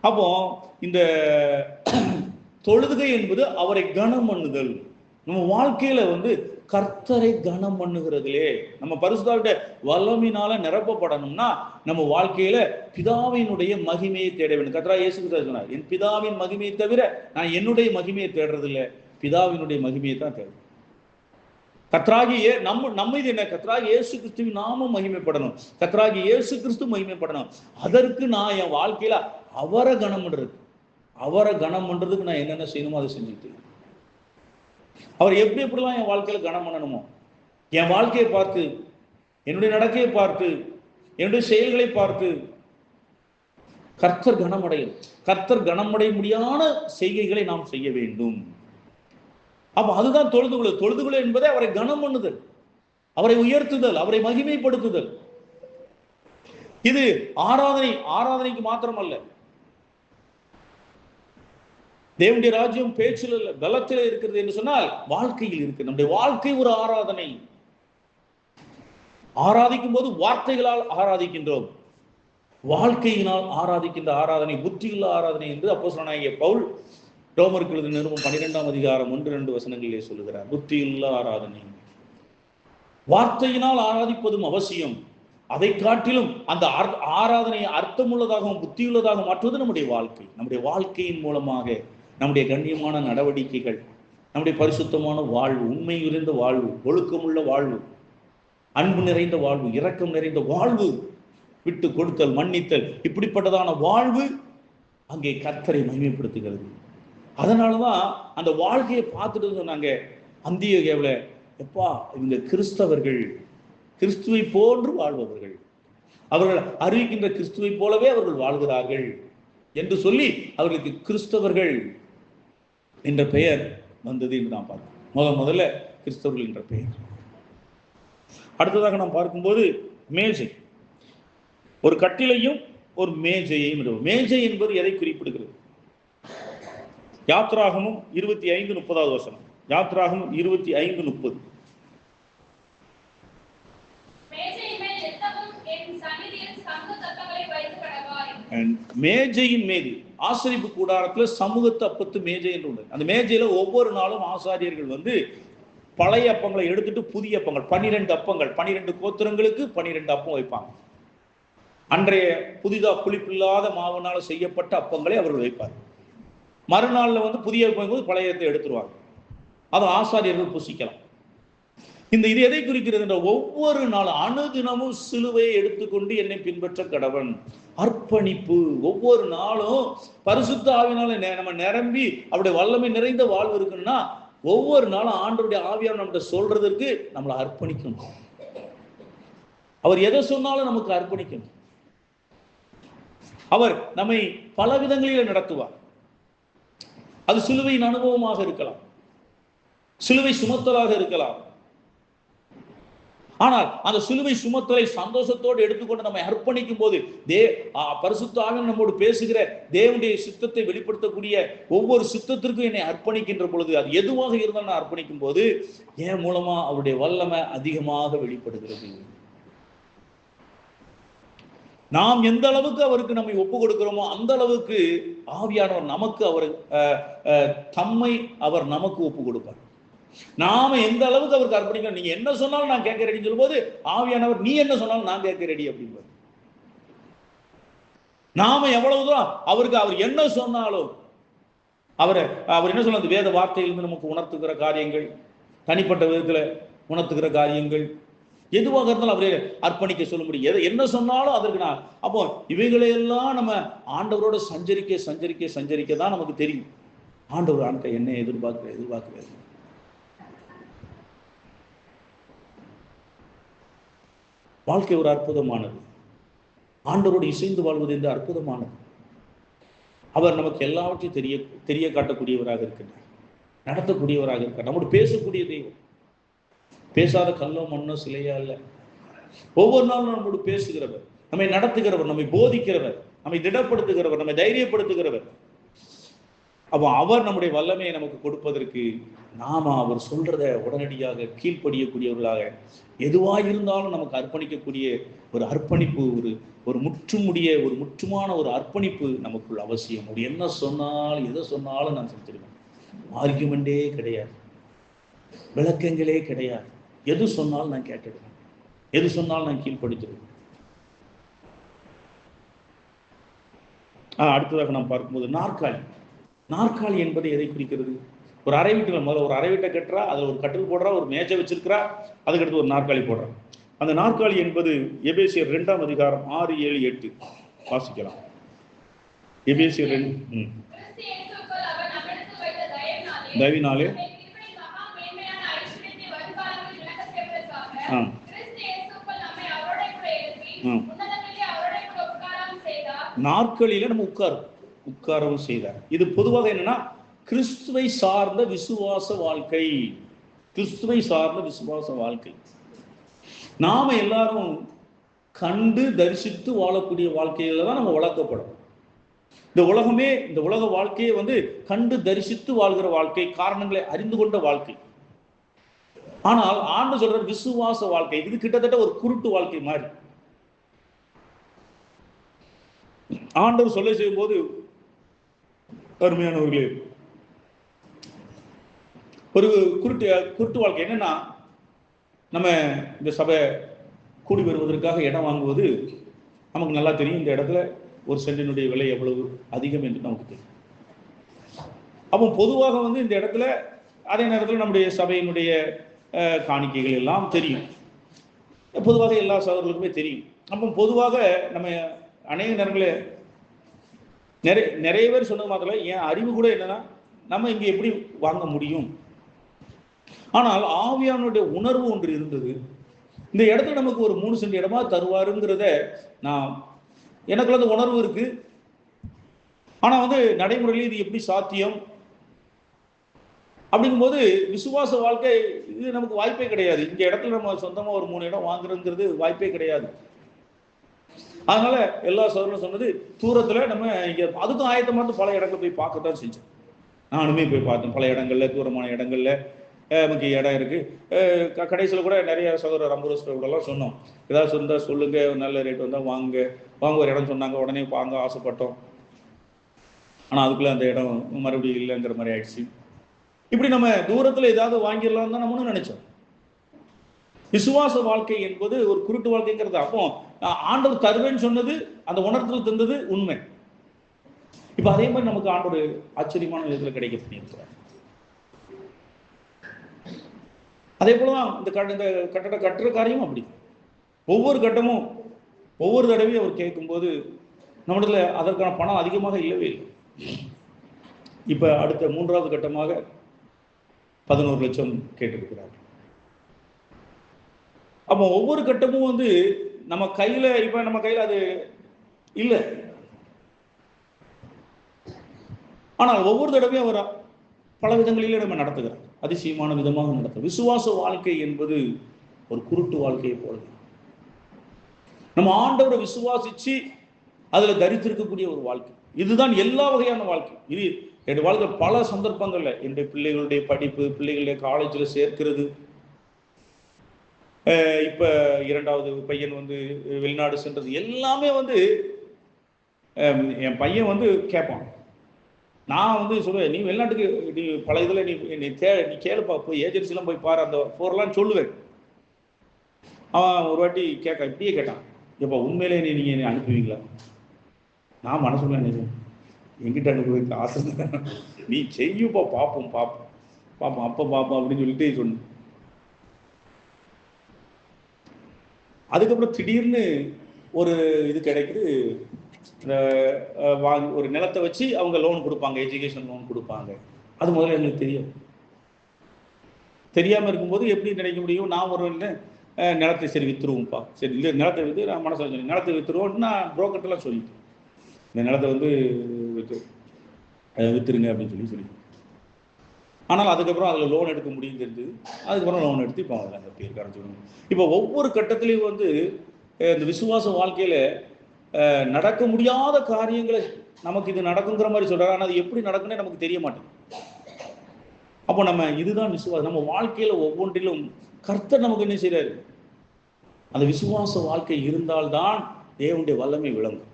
Speaker 1: அப்போ இந்த தொழுதுகை என்பது அவரை கனம் பண்ணுதல். நம்ம வாழ்க்கையில கர்த்தரை கனம் பண்ணுகிறதுலே நம்ம பரிசுத்தாவிட வல்லமையினால நிரப்பப்படணும்னா நம்ம வாழ்க்கையில பிதாவினுடைய மகிமையை தேட வேண்டும். கர்த்தராகிய இயேசு கிறிஸ்து சொன்னார், என் பிதாவின் மகிமையை தவிர நான் என்னுடைய மகிமையை தேடுறது இல்லை, பிதாவினுடைய மகிமையை தான் தேடும். கர்த்தராகிய நம்ம இது என்ன, கர்த்தராகிய இயேசு கிறிஸ்துவின் நாமம் மகிமைப்படணும், கர்த்தராகிய இயேசு கிறிஸ்து மகிமைப்படணும். அதற்கு நான் என் வாழ்க்கையில அவரை கனம் பண்றதுக்கு நான் என்னென்ன செய்யணுமோ அதை செஞ்சுட்டு, அவர் எப்படிலாம் என் வாழ்க்கையில கனம் பண்ணணுமோ, என் வாழ்க்கையை பார்த்து, என்னுடைய நடக்கையை பார்த்து, என்னுடைய செயல்களை பார்த்து கர்த்தர் கனமடையும். கர்த்தர் கனமடைய முடியாத செய்கைகளை நாம் செய்ய வேண்டும். அப்ப அதுதான் தொழுதுகொள். தொழுதுகொள் என்பதை அவரை கனம் பண்ணுதல், அவரை உயர்த்துதல், அவரை மகிமைப்படுத்துதல். இது ஆராதனைக்கு மாத்திரம் அல்ல. தேவனுடைய ராஜ்யம் பேச்சில் அல்ல, பலத்தில் இருக்கிறது என்று சொன்னால் வாழ்க்கையில் இருக்கு. நம்முடைய வாழ்க்கை ஒரு ஆராதனை. ஆராதிக்கும் போது வார்த்தைகளால் ஆராதிக்கின்றோம், வாழ்க்கையினால் ஆராதிக்கின்ற ஆராதனை புத்தியுள்ள ஆராதனை என்று அப்போஸ்தலனாகிய பவுல் ரோமருக்கு எழுதின நிருபம் 12ஆம் அதிகாரம் 1-2 வசனங்களிலே சொல்லுகிறார். புத்தியுள்ள ஆராதனை, வார்த்தையினால் ஆராதிப்பதும் அவசியம். அதை காட்டிலும் அந்த ஆராதனையை அர்த்தமுள்ளதாகவும் புத்தியுள்ளதாகவும் மாற்றுவது நம்முடைய வாழ்க்கை. நம்முடைய வாழ்க்கையின் மூலமாக நம்முடைய கண்ணியமான நடவடிக்கைகள், நம்முடைய பரிசுத்தமான வாழ்வு, உண்மை நிறைந்த வாழ்வு, ஒழுக்கமுள்ள வாழ்வு, அன்பு நிறைந்த வாழ்வு, இரக்கம் நிறைந்த வாழ்வு, விட்டு கொடுத்தல், மன்னித்தல், இப்படிப்பட்டதான வாழ்வு அங்கே கர்த்தரை மகிமைப்படுத்துகிறது. அதனாலதான் அந்த வாழ்க்கையை பார்த்துட்டு சொன்னாங்க அந்தியோகியாவில், எப்பா இவங்க கிறிஸ்தவர்கள், கிறிஸ்துவை போன்று வாழ்பவர்கள், அவர்கள் அறிவிக்கின்ற கிறிஸ்துவை போலவே அவர்கள் வாழ்கிறார்கள் என்று சொல்லி அவர்களுக்கு கிறிஸ்தவர்கள் என்ற பெயர் வந்தது என்று நாம் பார்க்கிறோம். முதல்ல கிறிஸ்தவர்கள் என்ற பெயர். அடுத்ததாக நாம் பார்க்கும்போது மேஜை, ஒரு கட்டிலையும் ஒரு மேஜையையும். மேஜை என்பது எதை குறிப்பிடுகிறது? யாத்ராகமும் 25:30 வசனம். யாத்ராகமும் 25:30. மேஜையின் மீது, ஆசரிப்பு கூடாரத்துல சமூகத்து அப்பத்து மேஜை என்று உண்டு. அந்த மேஜையில ஒவ்வொரு நாளும் ஆசாரியர்கள் பழைய அப்பங்களை எடுத்துட்டு புதிய அப்பங்கள், 12 அப்பங்கள், 12 கோத்திரங்களுக்கு 12 அப்பம் வைப்பாங்க. அன்றைய புதிதா புளிப்பில்லாத மாவுனால செய்யப்பட்ட அப்பங்களை அவர்கள் வைப்பார். மறுநாள்ல புதிய அப்பம் பழையத்தை எடுத்துருவாங்க. அதை ஆசாரியர்கள் புசிக்கலாம். இது எதை குறிக்கிறது என்ற ஒவ்வொரு நாளும் அணுதினமும் சிலுவையை எடுத்துக்கொண்டு என்னை பின்பற்ற கடவன். அர்ப்பணிப்பு. ஒவ்வொரு நாளும் பரிசுத்த ஆவியினால நம்ம நிரம்பி அவருடைய வல்லமை நிறைந்த வாழ்வு இருக்குன்னா ஒவ்வொரு நாளும் ஆண்டவருடைய ஆவியார் நம்மகிட்ட சொல்றதற்கு நம்மளை அர்ப்பணிக்கணும். அவர் எதை சொன்னாலும் நமக்கு அர்ப்பணிக்கணும். அவர் நம்மை பல விதங்களில் நடத்துவார். அது சிலுவையின் அனுபவமாக இருக்கலாம், சிலுவை சுமத்தலாக இருக்கலாம். ஆனால் அந்த சிலுவை சுமத்தலை சந்தோஷத்தோடு எடுத்துக்கொண்டு நம்மை அர்ப்பணிக்கும் போது பரிசுத்த ஆவியானவர் நம்மோடு பேசுகிற தேவனுடைய சித்தத்தை வெளிப்படுத்தக்கூடிய ஒவ்வொரு சித்தத்திற்கும் என்னை அர்ப்பணிக்கின்ற பொழுது, அது எதுவாக இருந்தாலும் நான் அர்ப்பணிக்கும் போது என் மூலமா அவருடைய வல்லமை அதிகமாக வெளிப்படுகிறது. நாம் எந்த அளவுக்கு அவருக்கு நம்மை ஒப்பு கொடுக்கிறோமோ அந்த அளவுக்கு ஆவியானவர் நமக்கு தம்மை அவர் நமக்கு ஒப்பு கொடுப்பார். நாம எந்த அளவுக்கு அவருக்கு அர்ப்பணிக்கணும். நீங்க என்ன சொன்னாலும் நான் கேட்க ரெடின்னு சொல்லும் போது ஆவியானவர் நீ என்ன சொன்னாலும் நான் கேட்க ரெடி அப்படின்பார். நாம எவ்வளவுதான் அவருக்கு அவர் என்ன சொன்னாலும் அவர் என்ன சொல்ல வேத வார்த்தையிலிருந்து நமக்கு உணர்த்துகிற காரியங்கள், தனிப்பட்ட விதத்துல உணர்த்துகிற காரியங்கள் எதுவாக இருந்தாலும் அவரே அர்ப்பணிக்க சொல்ல முடியும். என்ன சொன்னாலும் அதற்கு நான் அப்போ இவைகளையெல்லாம் நம்ம ஆண்டவரோட சஞ்சரிக்க தான் நமக்கு தெரியும் ஆண்டவர் ஆண்ட என்ன எதிர்பார்க்கிறது. வாழ்க்கை ஒரு அற்புதமானது. ஆண்டவரோடு இசைந்து வாழ்வது என்று அற்புதமானது. அவர் நமக்கு எல்லாவற்றையும் தெரிய காட்டக்கூடியவராக இருக்கின்றார், நடத்தக்கூடியவராக இருக்கார். நம்மோடு பேசக்கூடிய தெய்வம். பேசாத கல்லோ மண்ணோ சிலையா இல்ல. ஒவ்வொரு நாளும் நம்மோடு பேசுகிறவர், நம்மை நடத்துகிறவர், நம்மை போதிக்கிறவர், நம்மை திடப்படுத்துகிறவர், நம்மை தைரியப்படுத்துகிறவர். அப்போ அவர் நம்முடைய வல்லமையை நமக்கு கொடுப்பதற்கு நாம அவர் சொல்றத உடனடியாக கீழ்ப்படியக்கூடியவர்களாக எதுவாக இருந்தாலும் நமக்கு அர்ப்பணிக்கக்கூடிய ஒரு அர்ப்பணிப்பு, ஒரு முற்றுமான ஒரு அர்ப்பணிப்பு நமக்குள்ள அவசியம். ஒரு என்ன சொன்னாலும் எதை சொன்னாலும் நான் செஞ்சிருவேன். ஆர்கியூமெண்டே கிடையாது, விளக்கங்களே கிடையாது. எது சொன்னாலும் நான் கேட்டுடுவேன், எது சொன்னாலும் நான் கீழ்ப்படுத்திடுவேன். அடுத்ததாக நாம் பார்க்கும்போது நாற்காலி என்பது எதை குறிக்கிறது? ஒரு அறை வீட்டில் முதல்ல ஒரு அறை வீட்டை கட்டுறா, அதில் ஒரு கட்டில் போடுறா, ஒரு மேஜை வச்சிருக்கிறா, அதுக்கடுத்து ஒரு நாற்காலி போடுறா. அந்த நாற்காலி என்பது எபேசியர் 2ஆம் அதிகாரம் 6, 7, 8 வாசிக்கலாம். எபேசியர் 2 தயவினாலே நாற்காலியில நம்ம உட்காரவும் செய்தார். இது பொதுவாக என்னன்னா கிறிஸ்துவை சார்ந்த விசுவாச வாழ்க்கை. கிறிஸ்துவை சார்ந்த விசுவாச வாழ்க்கை. நாம எல்லாரும் கண்டு தரிசித்து வாழக்கூடிய வாழ்க்கையில தான் நம்ம வளர்க்கப்படும். இந்த உலக வாழ்க்கையை கண்டு தரிசித்து வாழ்கிற வாழ்க்கை, காரணங்களை அறிந்து கொண்ட வாழ்க்கை. ஆனால் ஆண்டு சொல்ற விசுவாச வாழ்க்கை இது கிட்டத்தட்ட ஒரு குருட்டு வாழ்க்கை மாதிரி. ஆண்டவர் சொல்ல செய்யும் போது அருமையானவர்களே, ஒரு குருட்டு வாழ்க்கை என்னன்னா, நம்ம இந்த சபை கூடி வருவதற்காக இடம் வாங்குவது நமக்கு நல்லா தெரியும். இந்த இடத்துல ஒரு சென்டினுடைய விலை எவ்வளவு அதிகம் என்று நமக்கு தெரியும். அப்போ பொதுவாக இந்த இடத்துல அதே நேரத்தில் நம்முடைய சபையினுடைய காணிக்கைகள் எல்லாம் தெரியும், பொதுவாக எல்லா சகோதரர்களுக்குமே தெரியும். அப்போ பொதுவாக நம்ம அநேக நேரங்களில் நிறைய பேர் சொன்னது மாத்திரம் என் அறிவு கூட என்னன்னா நம்ம இங்கே எப்படி வாங்க முடியும். ஆனால் ஆவியானுடைய உணர்வு ஒன்று இருந்தது. இந்த இடத்துல நமக்கு ஒரு 3 சென்ட் இடமா தருவாருங்கிறத எனக்கு அந்த உணர்வு இருக்கு. ஆனா நடைமுறையில் இது எப்படி சாத்தியம் அப்படிங்கும்போது விசுவாச வாழ்க்கை இது நமக்கு வாய்ப்பே கிடையாது. இந்த இடத்துல நம்ம சொந்தமா ஒரு 3 இடம் வாங்குறதுங்கிறது வாய்ப்பே கிடையாது. அதனால எல்லா சோதரும் சொன்னது தூரத்துல நம்ம இங்க அதுக்கும் ஆயத்தமாக பல இடங்கள் போய் பார்க்கத்தான் செஞ்சோம். நானுமே போய் பார்த்தேன் பல இடங்கள்ல, தூரமான இடங்கள்ல நமக்கு இடம் இருக்கு. கடைசியில் கூட நிறைய சகோதரர் 50 ரூபாய் சொன்னோம், ஏதாவது சொந்தா சொல்லுங்க, நல்ல ரேட் வந்தா வாங்க ஒரு இடம் சொன்னாங்க. உடனே வாங்க ஆசைப்பட்டோம். ஆனா அதுக்குள்ள அந்த இடம் மறுபடியும் இல்லைங்கிற மாதிரி ஆயிடுச்சு. இப்படி நம்ம தூரத்துல ஏதாவது வாங்கிடலாம் தான் நம்மளும் நினைச்சோம். விசுவாச வாழ்க்கை என்பது ஒரு குருட்டு வாழ்க்கைங்கிறது. அப்போ ஆண்டவர் தருவேன்னு சொன்னது, அந்த உணர்த்தல் தந்தது உண்மை. இப்ப அதே மாதிரி நமக்கு ஆண்டவர் ஆச்சரியமான விதத்துல கிடைக்க பண்ணியிருக்கிறார். அதே போலதான் இந்த கட்டட கட்டுற காரியம் அப்படி. ஒவ்வொரு கட்டமும் ஒவ்வொரு தடவையும் அவர் கேட்கும்போது நம்மள அதற்கான பணம் அதிகமாக இல்லவே இல்லை. இப்ப அடுத்த 3வது கட்டமாக 11 லட்சம் கேட்டிருக்கிறார். அப்போ ஒவ்வொரு கட்டமும் நம்ம கையில அது இல்லை. ஆனால் ஒவ்வொரு தடவையும் அவர் பல விதங்களிலே நம்ம நடத்துகிறார், அதிசயமான விதமாக நடத்தும். விசுவாச வாழ்க்கை என்பது ஒரு குருட்டு வாழ்க்கையை போல. நம்ம ஆண்டவரை விசுவாசிச்சு அதுல தரித்திருக்கக்கூடிய ஒரு வாழ்க்கை. இதுதான் எல்லா வகையான வாழ்க்கை. இது என்னுடைய வாழ்க்கை பல சந்தர்ப்பங்கள்ல என்னுடைய பிள்ளைகளுடைய படிப்பு, பிள்ளைகளுடைய காலேஜில் சேர்க்கிறது. இப்ப 2வது பையன் வெளிநாடு சென்றது எல்லாமே என் பையன் கேட்பான். நான் சொல்லுவேன், நீ வெளிநாட்டுக்கு நீ பல இதுல நீ கேளுப்பா, போய் ஏஜென்சிலாம் போய் பாரு, அந்த போறலாம் சொல்லுவேன். அவன் ஒரு வாட்டி இப்படியே கேட்டான், எப்போ உண்மையிலே நீங்க அனுப்புவீங்களா? நான் மனசுல எங்கிட்ட அனுப்புவதுக்கு ஆசை தான், நீ செய்யுப்பா, பார்ப்போம் அப்ப பார்ப்போம் அப்படின்னு சொல்லிட்டு சொன்ன. அதுக்கப்புறம் திடீர்னு ஒரு இது கிடைக்குது, ஒரு நிலத்தை வச்சு அவங்க லோன் கொடுப்பாங்க, எஜுகேஷன் லோன் கொடுப்பாங்க. அது முதல்ல எங்களுக்கு தெரியாம இருக்கும்போது எப்படி நினைக்க முடியும்? நான் ஒரு நிலத்தை சரி வித்துருவோம்ப்பா, சரி இல்லை நிலத்தை வித்து நான் மனசை சொல்லி நிலத்தை வித்துருவோம்னு நான் புரோக்கர்ட்டெல்லாம் சொல்லிட்டேன், இந்த நிலத்தை வித்துருங்க அப்படின்னு சொல்லி. ஆனால் அதுக்கப்புறம் அதில் லோன் எடுக்க முடியும் தெரிஞ்சது. அதுக்கப்புறம் லோன் எடுத்து இப்போ அவங்க அந்த பேர் கரைஞ்சிடணும். இப்போ ஒவ்வொரு கட்டத்திலையும் இந்த விசுவாச வாழ்க்கையில நடக்க முடியாத காரியங்களை நமக்கு இது நடக்குங்கிற மாதிரி சொல்றாரு. ஆனால் அது எப்படி நடக்குன்னு நமக்கு தெரிய மாட்டேங்குது. அப்போ நம்ம இதுதான் விசுவாசம். நம்ம வாழ்க்கையில ஒவ்வொன்றிலும் கர்த்தர் நமக்கு என்ன செய்றாரு? அந்த விசுவாச வாழ்க்கை இருந்தால்தான் தேவனுடைய வல்லமை விளங்கும்.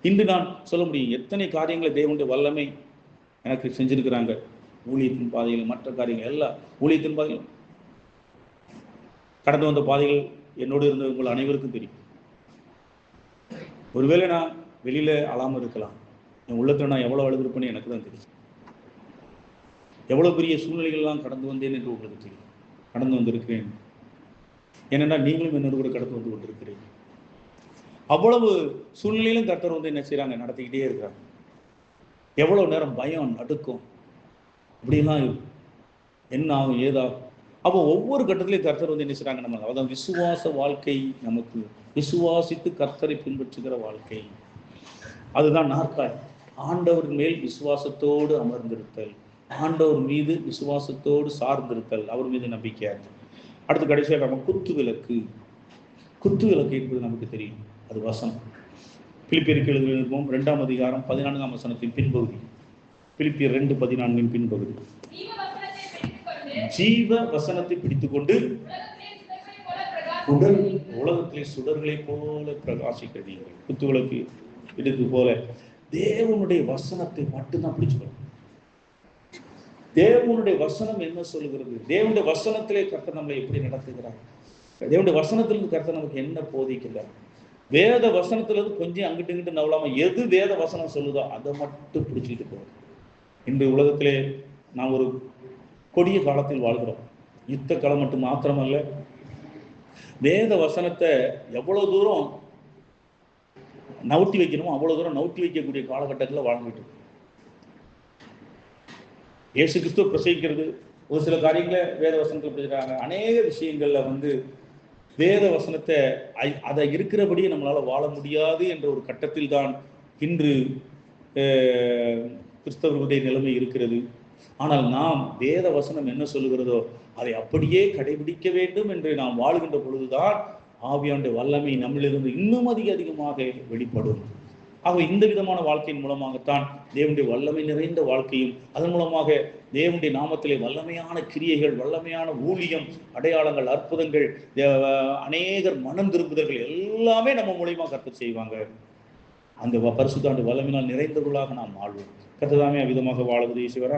Speaker 1: இன்று நான் சொல்ல முடியும் எத்தனை காரியங்களை தேவனுடைய வல்லமை எனக்கு செஞ்சிருக்கிறாங்க. ஊழியத்தின் பாதைகள், மற்ற காரியங்கள் எல்லாம் ஊழியத்தின் பாதைகள், கடந்து வந்த பாதைகள் என்னோடு இருந்த உங்கள் அனைவருக்கும் தெரியும். ஒருவேளை நான் வெளியில அழாமல் இருக்கலாம், என் உள்ளத்தை நான் எவ்வளவு அழுதுருப்பேன்னு எனக்கு தான் தெரியும். எவ்வளவு பெரிய சூழ்நிலைகள்லாம் கடந்து வந்தேன் என்று உங்களுக்கு தெரியும். கடந்து வந்திருக்கிறேன். ஏனென்னா நீங்களும் என்னோடு கூட கடந்து வந்து கொண்டிருக்கிறேன். அவ்வளவு சூழ்நிலையிலும் கர்த்தர் என்ன செய்யறாங்க? நடத்திக்கிட்டே இருக்கிறாங்க. எவ்வளவு நேரம் பயம், நடுக்கம், அப்படிலாம் என்ன ஆகும், ஏதாகும். அப்போ ஒவ்வொரு கட்டத்திலையும் கர்த்தர் என்ன செய்றாங்க? நம்ம அதான் விசுவாச வாழ்க்கை, நமக்கு விசுவாசித்து கர்த்தரை பின்பற்றுகிற வாழ்க்கை. அதுதான் நாற்காலி. ஆண்டவர் மேல் விசுவாசத்தோடு அமர்ந்திருத்தல், ஆண்டவர் மீது விசுவாசத்தோடு சார்ந்திருத்தல், அவர் மீது நம்பிக்கையாக. அடுத்து கடைசியாக நம்ம குத்து விளக்கு என்பது நமக்கு தெரியும். அது வசனம். பிலிப்பியருக்கு எழுதியிருப்போம் 2ஆம் அதிகாரம் 14ஆம் வசனத்தின் பின்பகுதி. பிலிப்பியர் 2:14 பின்பகுதி. ஜீவ வசனத்தை பிடித்துக்கொண்டு உலகத்திலே சுடர்களை போல பிரகாசிக்கிறீர்கள். குத்து விளக்கு எடுத்து போல தேவனுடைய வசனத்தை மட்டும்தான் பிடிச்சுக்கணும். தேவனுடைய வசனம் என்ன சொல்லுகிறது? தேவனுடைய வசனத்திலே கர்த்தர் நம்மளை எப்படி நடத்துகிறார்? தேவனுடைய வசனத்திலிருந்து கர்த்தர் நமக்கு என்ன போதிக்கிறார்? வேத வசனத்திலிருந்து கொஞ்சம் அங்கிட்டு இங்கிட்டு நவலாம எது வேத வசனம் சொல்லுதோ அதை மட்டும் பிடிச்சிட்டு போகும். இன்று உலகத்திலே நாம் ஒரு கொடிய காலத்தில் வாழ்கிறோம். யுத்த காலம் மட்டும் மாத்திரமல்ல, வேத வசனத்தை எவ்வளவு தூரம் நவுத்தி வைக்கணுமோ அவ்வளவு தூரம் நவுத்தி வைக்கக்கூடிய காலகட்டத்தில் வாழ்ந்துட்டு. இயேசு கிறிஸ்துவ பிரசங்கிக்கிறது ஒரு சில காரியங்களை வேத வசனத்தில் பேசுறாங்க. அநேக விஷயங்கள்ல வேத வசனத்தை அதை இருக்கிறபடியே நம்மளால வாழ முடியாது என்ற ஒரு கட்டத்தில் தான் இன்று கிறிஸ்தவர்களுடைய நிலைமை இருக்கிறது. ஆனால் நாம் வேத வசனம் என்ன சொல்லுகிறதோ அதை அப்படியே கடைபிடிக்க வேண்டும் என்று நாம் வாழ்கின்ற பொழுதுதான் ஆவியானுடைய வல்லமை நம்மளிலிருந்து இன்னும் அதிகமாக வெளிப்படும். ஆக இந்த விதமான வாழ்க்கையின் மூலமாகத்தான் தேவனுடைய வல்லமை நிறைந்த வாழ்க்கையும், அதன் மூலமாக தேவனுடைய நாமத்திலே வல்லமையான கிரியைகள், வல்லமையான ஊழியம், அடையாளங்கள், அற்புதங்கள், அநேகர் மனம் திரும்புதல்கள் எல்லாமே நம்ம மூலியமா கர்த்தர் செய்வாங்க. அந்த பரிசுத்த வல்லமையினால் நிறைந்தவர்களாக நாம் வாழ்வோம். கர்த்தர் தாமே அவ்விதமாக வாழ உதவி செய்வார்.